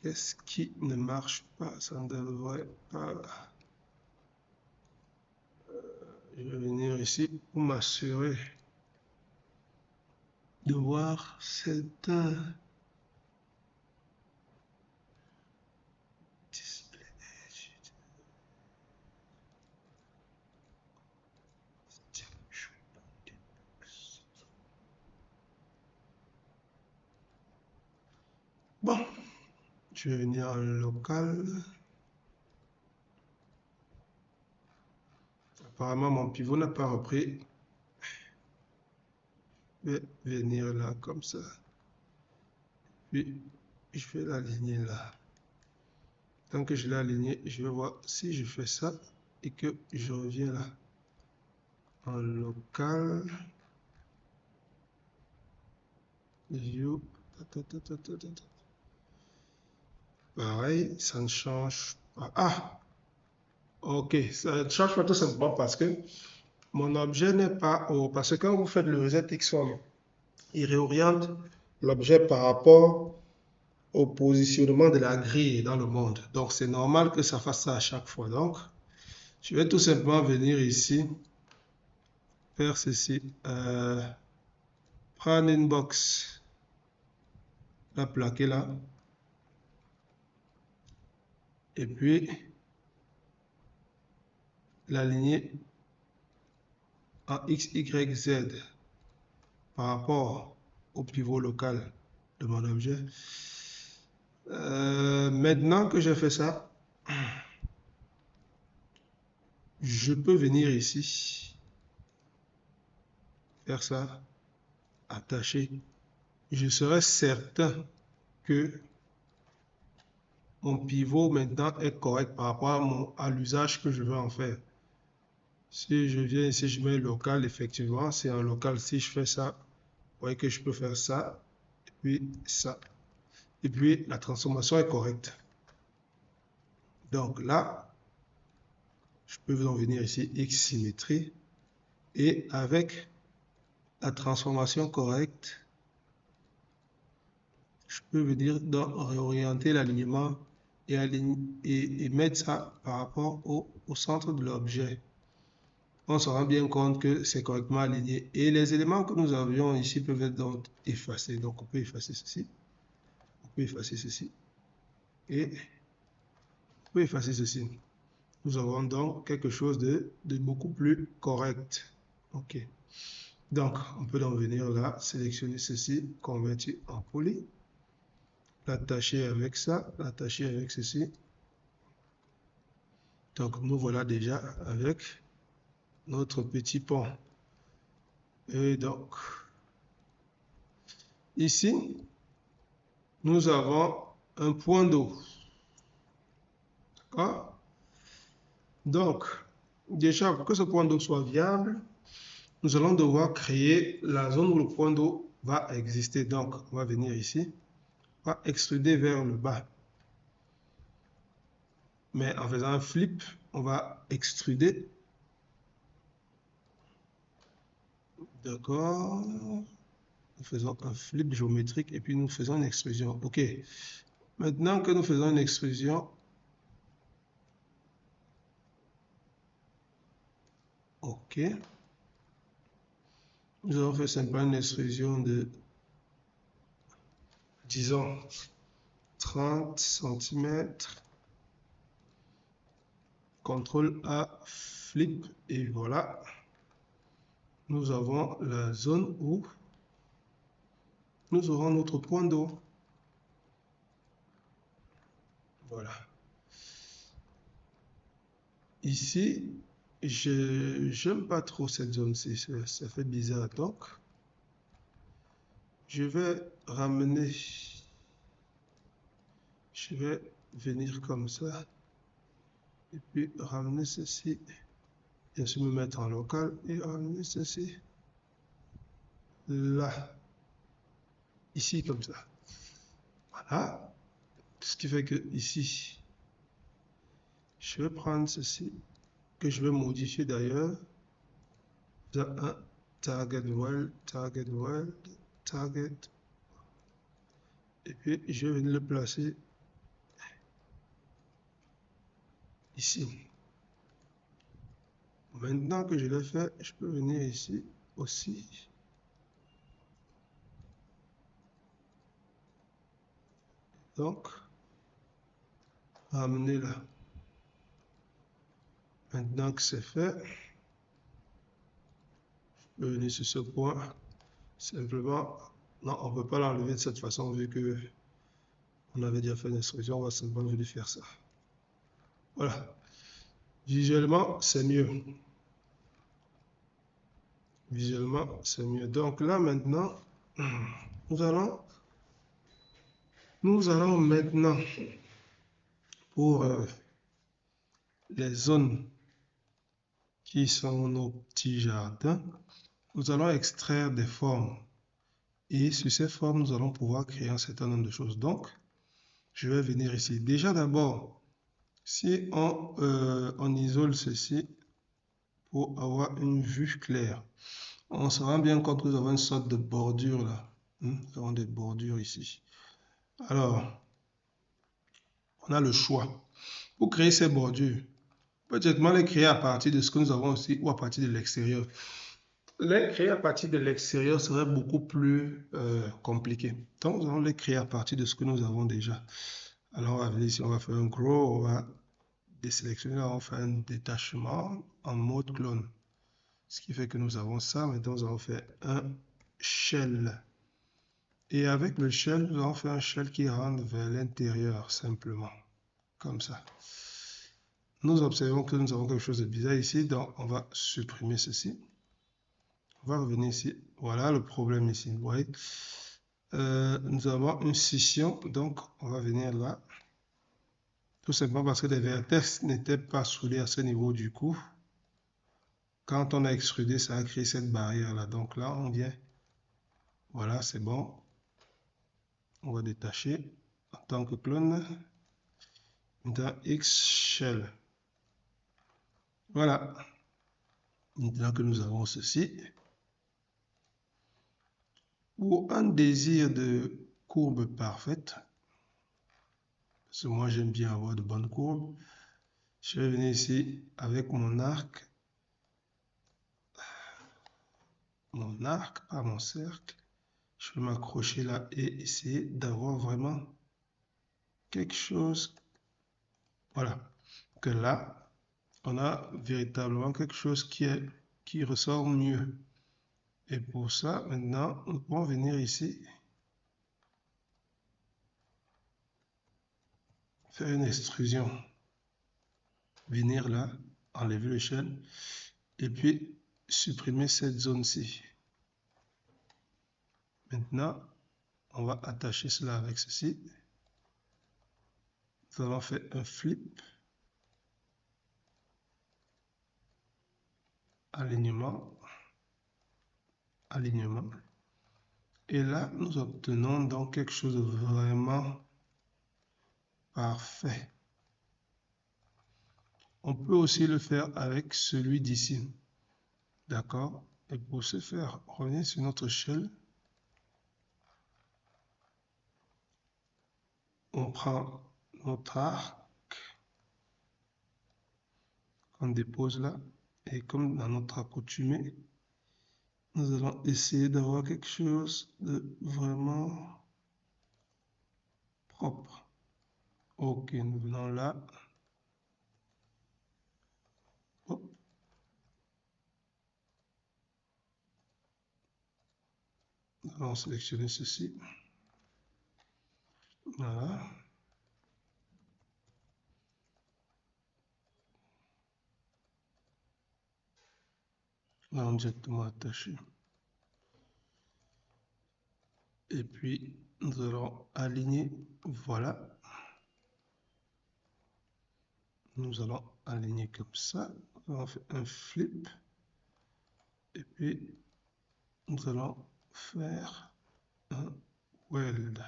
Qu'est-ce qui ne marche pas? Ça ne devrait pas. Je vais venir ici pour m'assurer de voir certains display. Bon, je vais venir en local. Apparemment, mon pivot n'a pas repris. Je vais venir là comme ça. Puis, je vais l'aligner là. Tant que je l'ai aligné, je vais voir si je fais ça et que je reviens là. En local. View. Pareil, ça ne change pas. Ah! Ok, ça ne change pas tout simplement parce que mon objet n'est pas haut. Parce que quand vous faites le reset Xform, il réoriente l'objet par rapport au positionnement de la grille dans le monde. Donc, c'est normal que ça fasse ça à chaque fois. Donc, je vais tout simplement venir ici, faire ceci. Prendre une box, la plaquer là. Et puis, l'aligner en X, Y, Z par rapport au pivot local de mon objet. Maintenant que j'ai fait ça, je peux venir ici, faire ça, attacher. Je serai certain que mon pivot maintenant est correct par rapport à l'usage que je veux en faire. Si je viens ici, je mets local, effectivement, c'est un local. Si je fais ça, vous voyez que je peux faire ça, et puis ça. Et puis la transformation est correcte. Donc là, je peux donc venir ici, X symétrie, et avec la transformation correcte, je peux venir donc réorienter l'alignement et mettre ça par rapport au centre de l'objet. On se rend bien compte que c'est correctement aligné. Et les éléments que nous avions ici peuvent être donc effacés. Donc on peut effacer ceci. On peut effacer ceci. Et on peut effacer ceci. Nous avons donc quelque chose de beaucoup plus correct. OK. Donc, on peut donc venir là, sélectionner ceci, convertir en poly, l'attacher avec ça, l'attacher avec ceci. Donc, nous voilà déjà avec notre petit pont. Et donc, ici, nous avons un point d'eau. D'accord? Donc, déjà, pour que ce point d'eau soit viable, nous allons devoir créer la zone où le point d'eau va exister. Donc, on va venir ici, on va extruder vers le bas. Mais en faisant un flip, on va extruder. D'accord. Nous faisons un flip géométrique et puis nous faisons une extrusion. OK. Maintenant que nous faisons une extrusion, OK. Nous allons faire simplement une extrusion de, disons, 30 cm. CTRL A, flip, et voilà. Nous avons la zone où nous aurons notre point d'eau. Voilà. Ici, je n'aime pas trop cette zone-ci, ça fait bizarre. Donc, je vais ramener, je vais venir comme ça, et puis ramener ceci, bien sûr me mettre en local, et ramener ceci là, ici comme ça. Voilà. Ce qui fait que ici, je vais prendre ceci, que je vais modifier d'ailleurs. Un target world, target world, target. Et puis, je vais le placer ici. Maintenant que je l'ai fait, je peux venir ici aussi. Donc, ramener là. Maintenant que c'est fait, je peux venir sur ce point. Simplement, non, on ne peut pas l'enlever de cette façon vu que on avait déjà fait l'instruction. On va simplement venir faire ça. Voilà. Visuellement, c'est mieux. Visuellement, c'est mieux. Donc là, maintenant, nous allons maintenant, pour les zones qui sont nos petits jardins, nous allons extraire des formes. Et sur ces formes, nous allons pouvoir créer un certain nombre de choses. Donc, je vais venir ici. Déjà d'abord, si on isole ceci pour avoir une vue claire, on se rend bien compte que nous avons une sorte de bordure là. Nous avons des bordures ici. Alors, on a le choix. Pour créer ces bordures, on peut directement les créer à partir de ce que nous avons aussi ou à partir de l'extérieur. Les créer à partir de l'extérieur serait beaucoup plus compliqué. Donc, nous allons les créer à partir de ce que nous avons déjà. Alors, on va venir ici, on va faire un grow, on va désélectionner, on va faire un détachement en mode clone. Ce qui fait que nous avons ça. Maintenant, nous allons faire un shell. Et avec le shell, nous allons faire un shell qui rentre vers l'intérieur, simplement. Comme ça. Nous observons que nous avons quelque chose de bizarre ici, donc on va supprimer ceci. On va revenir ici. Voilà le problème ici. Vous voyez, nous avons une scission, donc on va venir là. Tout simplement parce que les vertex n'étaient pas soudés à ce niveau du coup. Quand on a extrudé, ça a créé cette barrière-là. Donc là, on vient. Voilà, c'est bon. On va détacher en tant que clone. Dans X shell. Voilà. Maintenant que nous avons ceci. Pour un désir de courbe parfaite, parce que moi j'aime bien avoir de bonnes courbes, je vais venir ici avec mon arc, pas mon cercle. Je vais m'accrocher là et essayer d'avoir vraiment quelque chose. Voilà. Que là, on a véritablement quelque chose qui ressort mieux. Et pour ça, maintenant, nous pouvons venir ici, faire une extrusion. Venir là, enlever le shell, et puis supprimer cette zone-ci. Maintenant, on va attacher cela avec ceci. Nous allons faire un flip. Alignement. Alignement. Et là, nous obtenons donc quelque chose de vraiment parfait. On peut aussi le faire avec celui d'ici. D'accord? Et pour ce faire, revenez sur notre shell. On prend notre arc. On dépose là. Et comme dans notre accoutumé, nous allons essayer d'avoir quelque chose de vraiment propre. Ok, nous venons là. Hop. Nous allons sélectionner ceci. Voilà. Nous allons directement attacher. Et puis, nous allons aligner. Voilà. Nous allons aligner comme ça. Nous allons faire un flip. Et puis, nous allons faire un weld.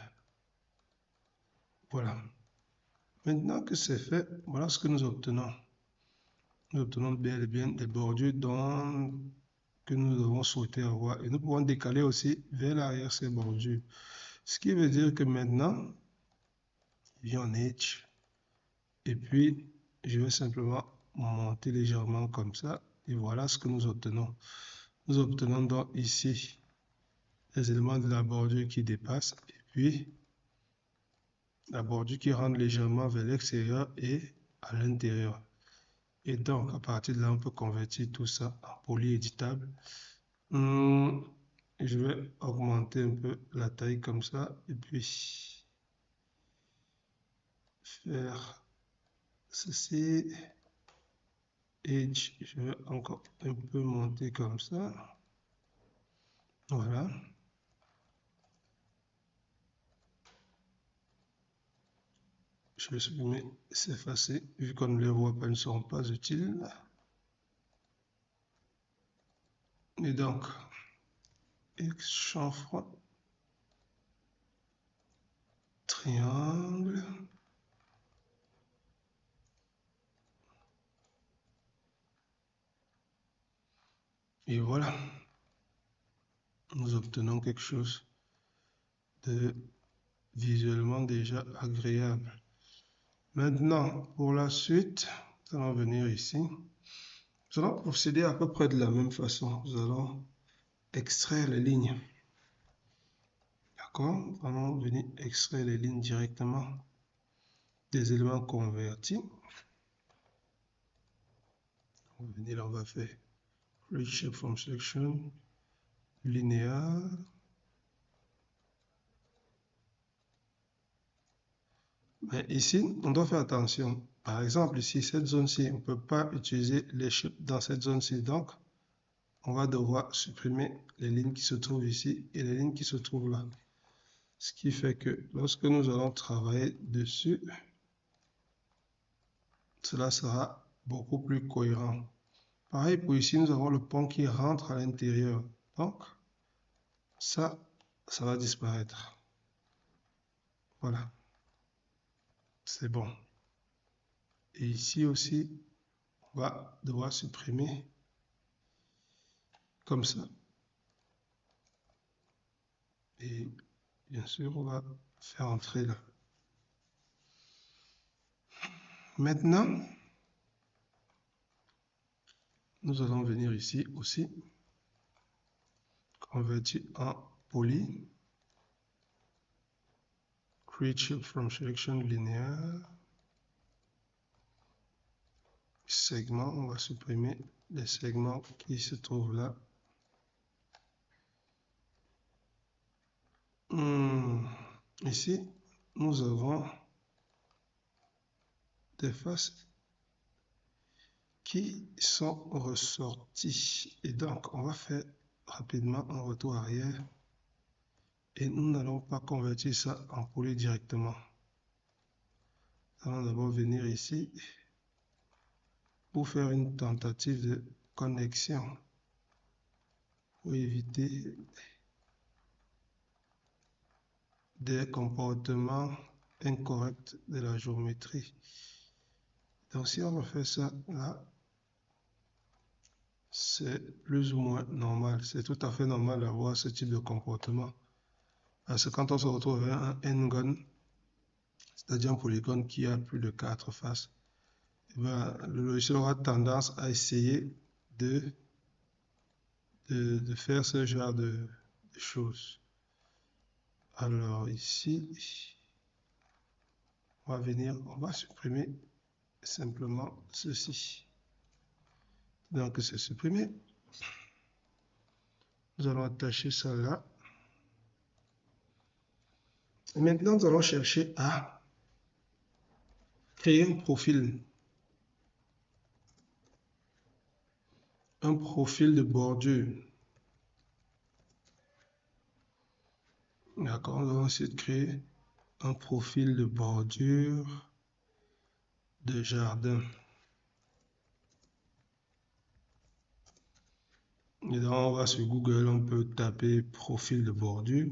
Voilà. Maintenant que c'est fait, voilà ce que nous obtenons. Nous obtenons bel et bien des bordures que nous avons souhaité avoir. Et nous pouvons décaler aussi vers l'arrière ces bordures. Ce qui veut dire que maintenant, je viens en Edge. Et puis, je vais simplement monter légèrement comme ça. Et voilà ce que nous obtenons. Nous obtenons donc ici les éléments de la bordure qui dépassent. Et puis, la bordure qui rentre légèrement vers l'extérieur et à l'intérieur. Et donc, à partir de là, on peut convertir tout ça en polyéditable. Je vais augmenter un peu la taille comme ça. Et puis, faire ceci. Edge, je vais encore un peu monter comme ça. Voilà. Je vais supprimer, s'effacer, vu qu'on ne les voit pas, ils ne seront pas utiles. Et donc, X chanfrein, triangle. Et voilà. Nous obtenons quelque chose de visuellement déjà agréable. Maintenant, pour la suite, nous allons venir ici. Nous allons procéder à peu près de la même façon. Nous allons extraire les lignes. D'accord? Nous allons venir extraire les lignes directement des éléments convertis. On va venir là, on va faire Create Shape from Selection, linéaire. Mais ici, on doit faire attention. Par exemple, ici, cette zone-ci, on ne peut pas utiliser les shapes dans cette zone-ci. Donc, on va devoir supprimer les lignes qui se trouvent ici et les lignes qui se trouvent là. Ce qui fait que lorsque nous allons travailler dessus, cela sera beaucoup plus cohérent. Pareil pour ici, nous avons le pont qui rentre à l'intérieur. Donc, ça va disparaître. Voilà. C'est bon. Et ici aussi, on va devoir supprimer comme ça. Et bien sûr, on va faire entrer là. Maintenant, nous allons venir ici aussi, convertir en poly, create shape from selection linéaire, segment, on va supprimer les segments qui se trouvent là. Ici, nous avons des faces qui sont ressorties. Et donc, on va faire rapidement un retour arrière. Et nous n'allons pas convertir ça en poly directement. Nous allons d'abord venir ici pour faire une tentative de connexion pour éviter des comportements incorrects de la géométrie. Donc si on refait ça là, c'est plus ou moins normal. C'est tout à fait normal d'avoir ce type de comportement. Parce que quand on se retrouve avec un n-gon, c'est-à-dire un polygone qui a plus de 4 faces, eh bien, le logiciel aura tendance à essayer de faire ce genre de choses. Alors ici, on va supprimer simplement ceci. Donc c'est supprimé. Nous allons attacher ça là. Et maintenant, nous allons chercher à créer un profil. Un profil de bordure. D'accord, nous allons essayer de créer un profil de bordure de jardin. Et donc, on va sur Google, on peut taper profil de bordure.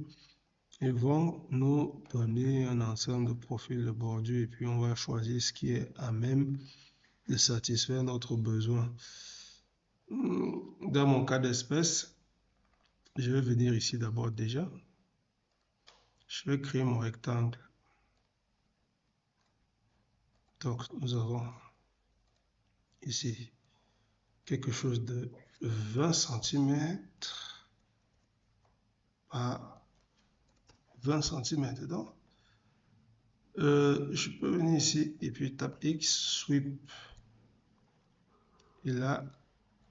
Ils vont nous donner un ensemble de profils de bordure et puis on va choisir ce qui est à même de satisfaire notre besoin. Dans mon cas d'espèce, je vais venir ici d'abord déjà. Je vais créer mon rectangle. Donc, nous avons ici quelque chose de 20 cm par 20 cm. Donc, je peux venir ici et puis taper X, sweep. Et là,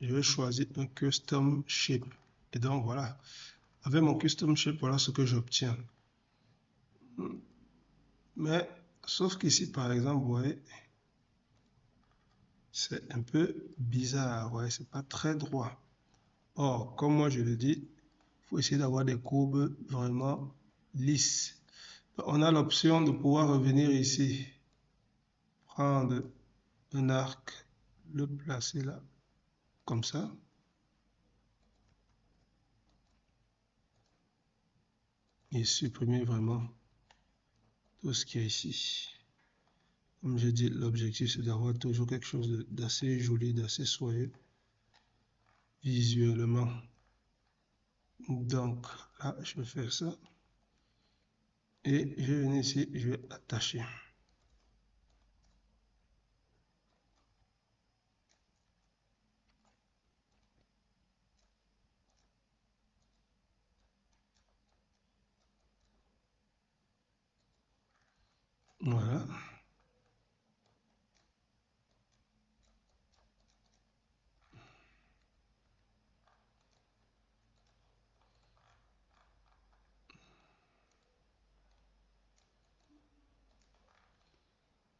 je vais choisir un custom shape. Et donc, voilà. Avec mon custom shape, voilà ce que j'obtiens. Mais, sauf qu'ici, par exemple, vous voyez, c'est un peu bizarre. Ouais, c'est pas très droit. Or, comme moi je le dis, il faut essayer d'avoir des courbes vraiment lisses. On a l'option de pouvoir revenir ici, prendre un arc, le placer là, comme ça. Et supprimer vraiment tout ce qui est ici. Comme je dis, l'objectif c'est d'avoir toujours quelque chose d'assez joli, d'assez soyeux visuellement. Donc là, je vais faire ça. Et je vais venir ici, je vais attacher. Voilà.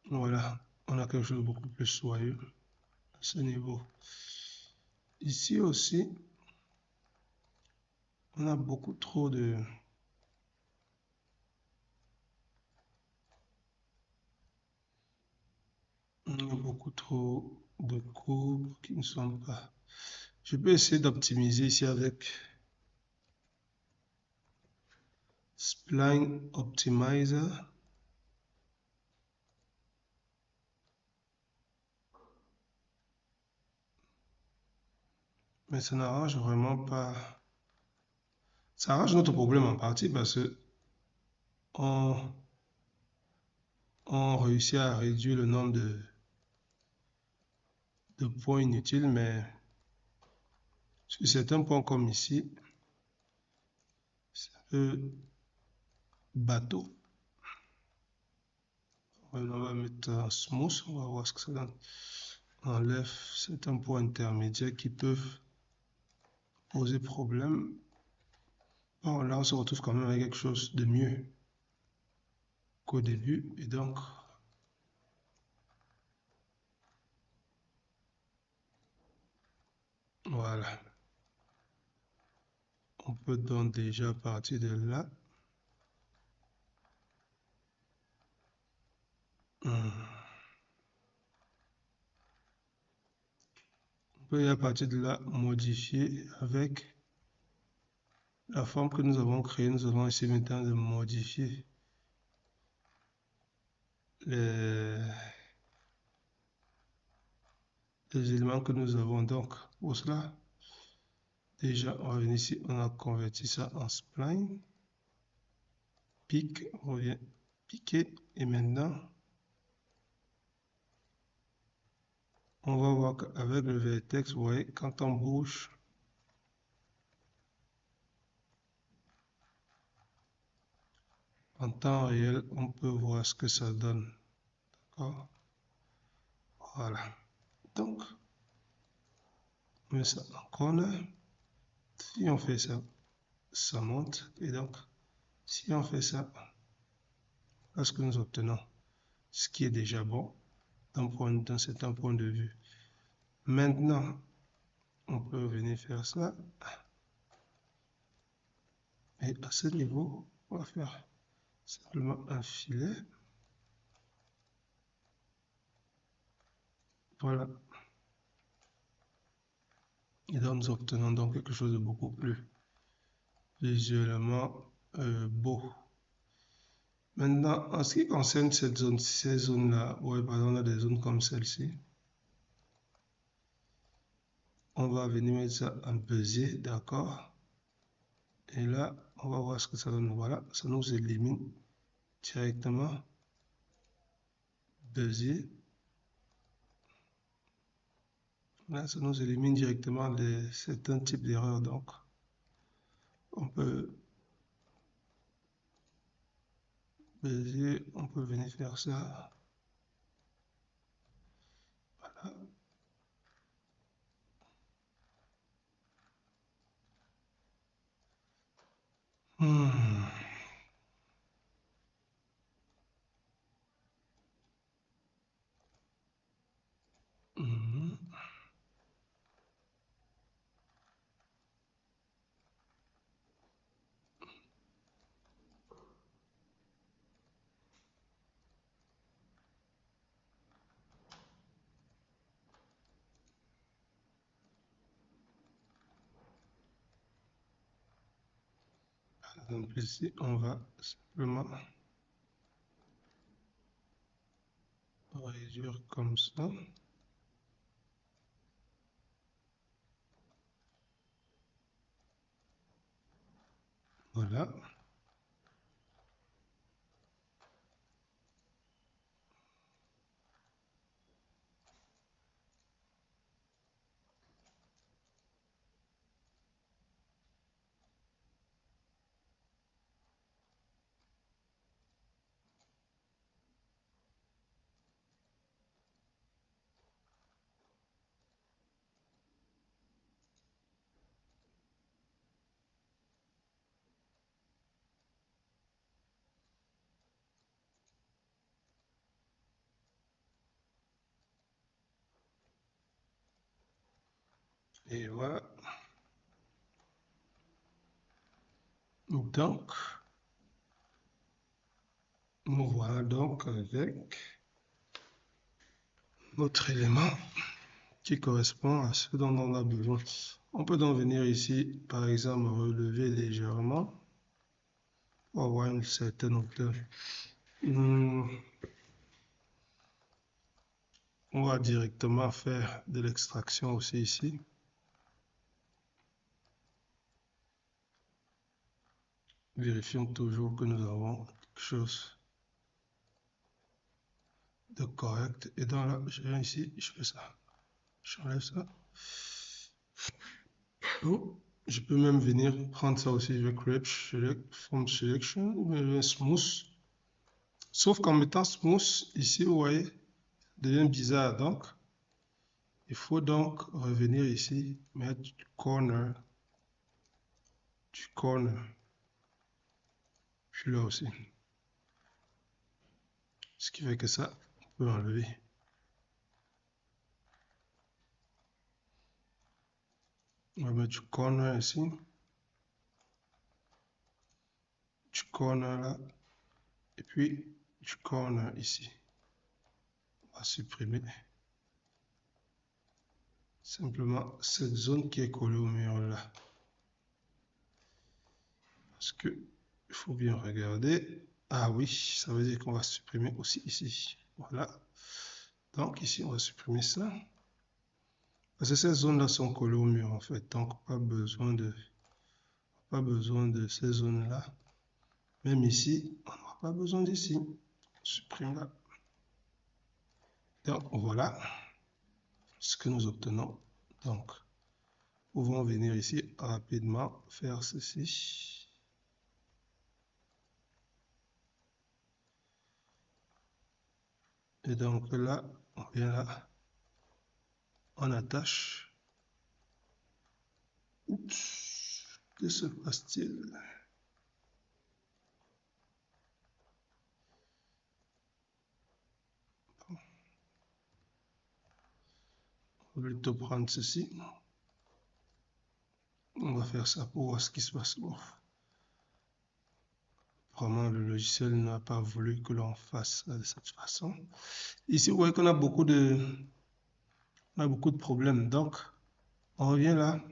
Voilà. On a quelque chose de beaucoup plus soyeux à ce niveau. Ici aussi, on a beaucoup trop de... On a beaucoup trop de courbes qui ne sont pas... Je peux essayer d'optimiser ici avec Spline Optimizer. Mais ça n'arrange vraiment pas... Ça arrange notre problème en partie parce que on, on réussit à réduire le nombre de points inutiles, mais sur certains points comme ici, c'est un peu bateau. On va mettre un smooth, on va voir ce que ça donne. On enlève certains points intermédiaires qui peuvent poser problème. Bon, là, on se retrouve quand même avec quelque chose de mieux qu'au début. Et donc, voilà. On peut donc déjà partir de là. On peut à partir de là modifier avec la forme que nous avons créée. Nous allons essayer maintenant de modifier les éléments que nous avons. Donc, pour cela, déjà, on va venir ici, on a converti ça en spline. Pic, on revient piquer. Et maintenant, on va voir qu'avec le vertex, vous voyez, quand on bouge, en temps réel, on peut voir ce que ça donne. D'accord? Voilà. Donc, on met ça en corner. Si on fait ça, ça monte. Et donc, si on fait ça, là, ce que nous obtenons, ce qui est déjà bon d'un certain point de vue. Maintenant, on peut venir faire ça. Et à ce niveau, on va faire simplement un filet. Voilà. Et là, nous obtenons donc quelque chose de beaucoup plus visuellement beau. Maintenant, en ce qui concerne cette zone, ces zones-là, ouais, par exemple, on a des zones comme celle-ci. On va venir mettre ça en bezier, d'accord? Et là, on va voir ce que ça donne. Voilà, ça nous élimine directement bezier. Là, ça nous élimine directement certains types d'erreurs. Donc, on peut bezier, on peut venir faire ça. Voilà. Hmm. Mhm. Par exemple, ici, on va simplement réduire comme ça. Voilà. Et voilà. Donc, nous voilà donc avec notre élément qui correspond à ce dont on a besoin. On peut donc venir ici, par exemple, relever légèrement pour avoir une certaine hauteur. On va directement faire de l'extraction aussi ici. Vérifions toujours que nous avons quelque chose de correct. Et donc là, je viens ici, je fais ça. J'enlève ça. Oh, je peux même venir prendre ça aussi. Je vais Create From Selection, je vais Smooth. Sauf qu'en mettant Smooth, ici, vous voyez, devient bizarre. Donc, il faut donc revenir ici, mettre du corner. Puis là aussi. Ce qui fait que ça, on peut enlever. On va mettre du corner ici. Du corner là. Et puis du corner ici. On va supprimer simplement cette zone qui est collée au mur là. Parce que il faut bien regarder. Ah oui, ça veut dire qu'on va supprimer aussi ici. Voilà. Donc ici, on va supprimer ça. Parce que ces zones-là sont collées au mur en fait. Donc pas besoin de ces zones-là. Même ici, on n'aura pas besoin d'ici. Supprime là. Donc voilà ce que nous obtenons. Donc, nous pouvons venir ici rapidement faire ceci. Et donc là, on vient là, on attache. Oups, que se passe-t-il? On va plutôt prendre ceci. On va faire ça pour voir ce qui se passe. Bon. Vraiment, le logiciel n'a pas voulu que l'on fasse ça de cette façon. Ici, vous voyez qu'on a beaucoup de problèmes. Donc, on revient là,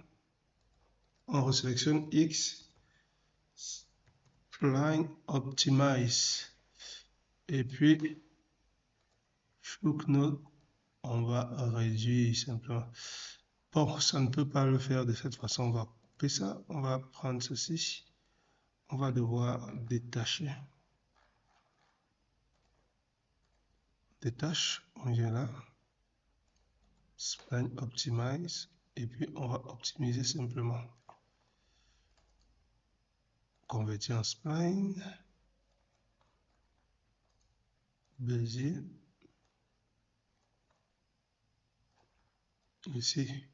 on resélectionne X, Spline Optimize. Et puis, Shook Node, on va réduire simplement. Bon, ça ne peut pas le faire de cette façon. On va couper ça. On va prendre ceci. On va devoir détacher. Détache, on vient là. Spline Optimize. Et puis, on va optimiser simplement. Convertir en spline. Bézier. Ici,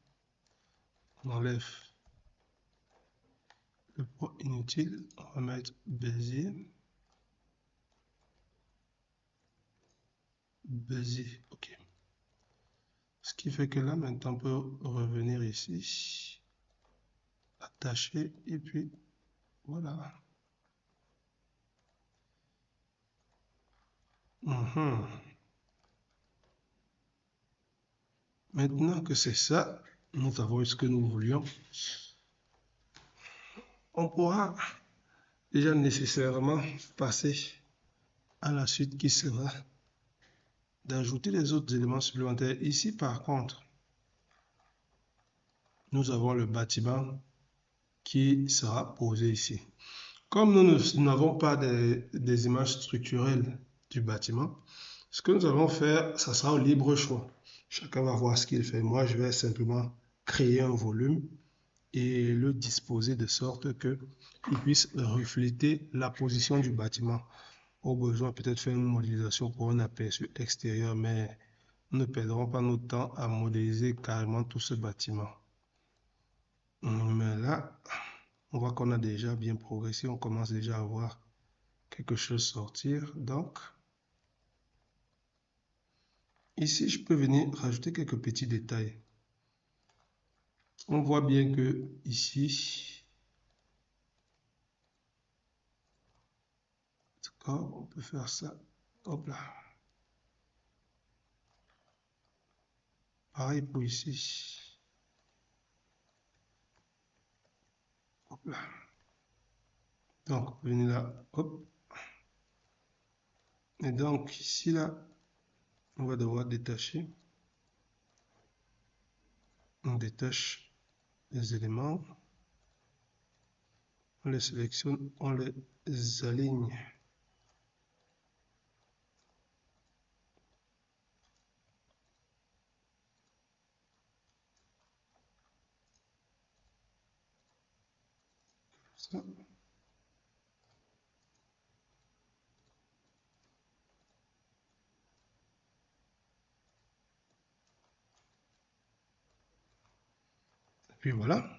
on enlève le point inutile. On va mettre Bézier. Bézier, ok. Ce qui fait que là, maintenant, on peut revenir ici, attacher, et puis voilà. Maintenant que c'est ça, nous avons eu ce que nous voulions. On pourra déjà nécessairement passer à la suite qui sera d'ajouter les autres éléments supplémentaires. Ici, par contre, nous avons le bâtiment qui sera posé ici. Comme nous n'avons pas des images structurelles du bâtiment, ce que nous allons faire, ça sera au libre choix. Chacun va voir ce qu'il fait. Moi, je vais simplement créer un volume et le disposer de sorte qu'il puisse refléter la position du bâtiment. Au besoin, peut-être faire une modélisation pour un aperçu extérieur, mais nous ne perdrons pas notre temps à modéliser carrément tout ce bâtiment. Mais là, on voit qu'on a déjà bien progressé, on commence déjà à voir quelque chose sortir. Donc, ici, je peux venir rajouter quelques petits détails. On voit bien que ici, d'accord, on peut faire ça. Hop là. Pareil pour ici. Hop là. Donc, venez là. Hop. Et donc, ici, là, on va devoir détacher. On détache les éléments. On les sélectionne, on les aligne. Ça. Et puis voilà.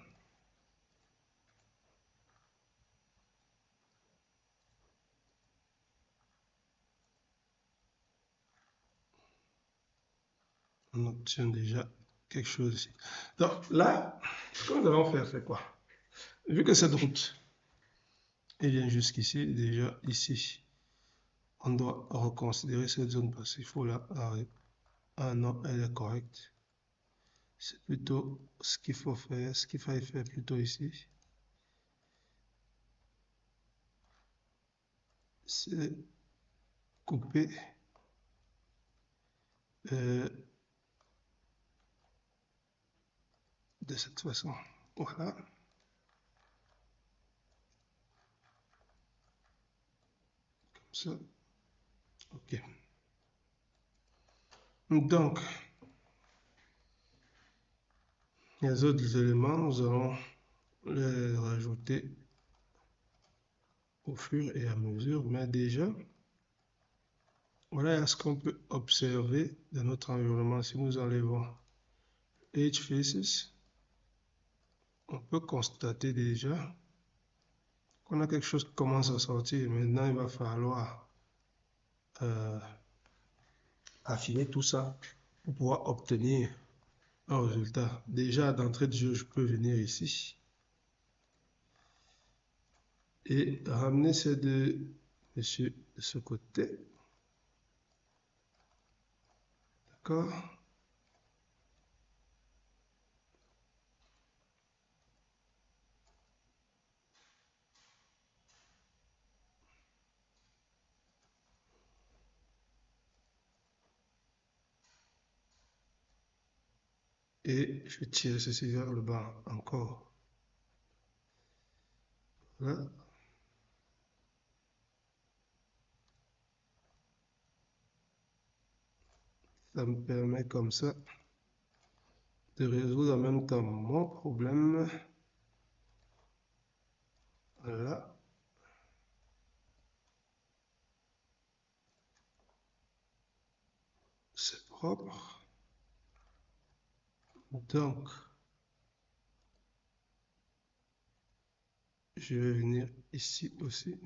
On obtient déjà quelque chose ici. Donc là, ce que nous allons faire, c'est quoi? Vu que cette route elle vient jusqu'ici, déjà ici, on doit reconsidérer cette zone parce qu'il faut là arrêter. Ah non, elle est correcte. C'est plutôt ce qu'il faut faire, ce qu'il fallait faire plutôt ici. C'est couper de cette façon. Voilà. Comme ça. OK. Donc, les autres éléments, nous allons les rajouter au fur et à mesure, mais déjà, voilà ce qu'on peut observer dans notre environnement. Si nous enlevons Edge Faces, on peut constater déjà qu'on a quelque chose qui commence à sortir. Maintenant, il va falloir euh, affiner tout ça pour pouvoir obtenir un résultat. Déjà, d'entrée de jeu, je peux venir ici et ramener ces deux messieurs de ce côté. D'accord? Et je tire ceci vers le bas encore. Voilà. Ça me permet comme ça de résoudre en même temps mon problème. Voilà. C'est propre. Donc, je vais venir ici aussi.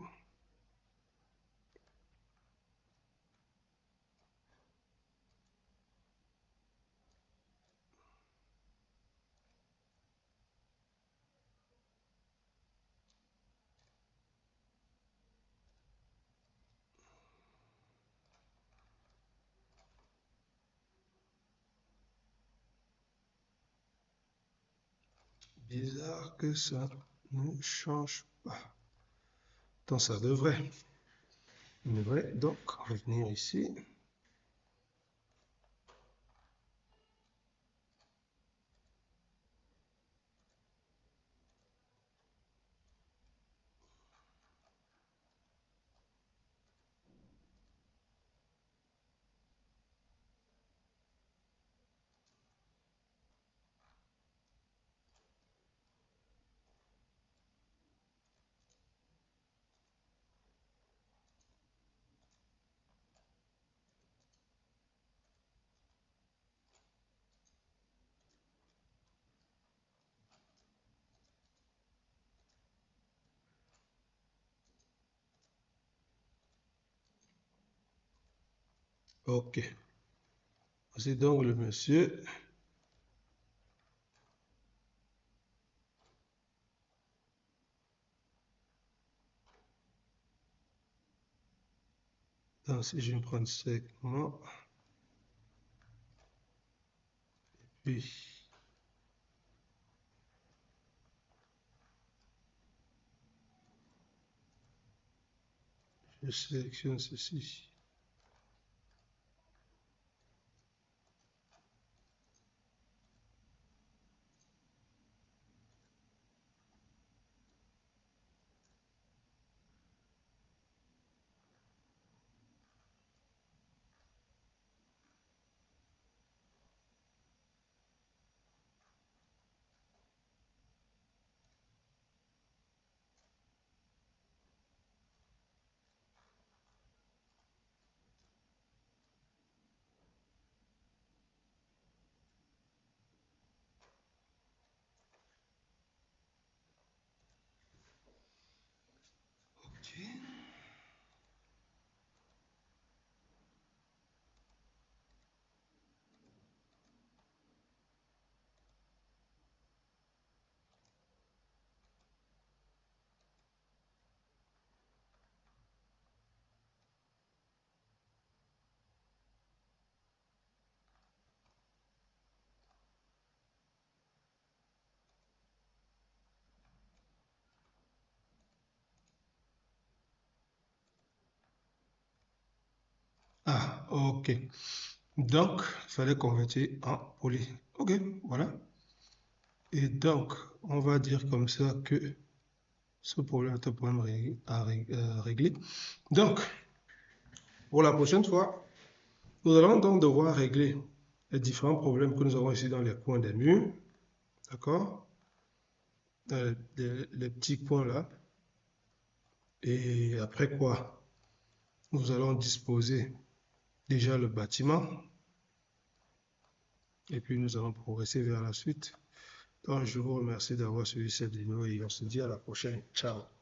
Bizarre que ça ne change pas. Donc, ça devrait. Donc revenir ici. OK. C'est donc le monsieur. Donc, si je vais prendre segment, puis je sélectionne ceci. Ok. Ah, ok. Donc, il fallait convertir en poly. Ok, voilà. Et donc, on va dire comme ça que ce problème est un problème à régler. Donc, pour la prochaine fois, nous allons donc devoir régler les différents problèmes que nous avons ici dans les coins des murs. D'accord? Les petits coins là. Et après quoi, nous allons disposer déjà le bâtiment. Et puis nous allons progresser vers la suite. Donc, je vous remercie d'avoir suivi cette vidéo et on se dit à la prochaine. Ciao.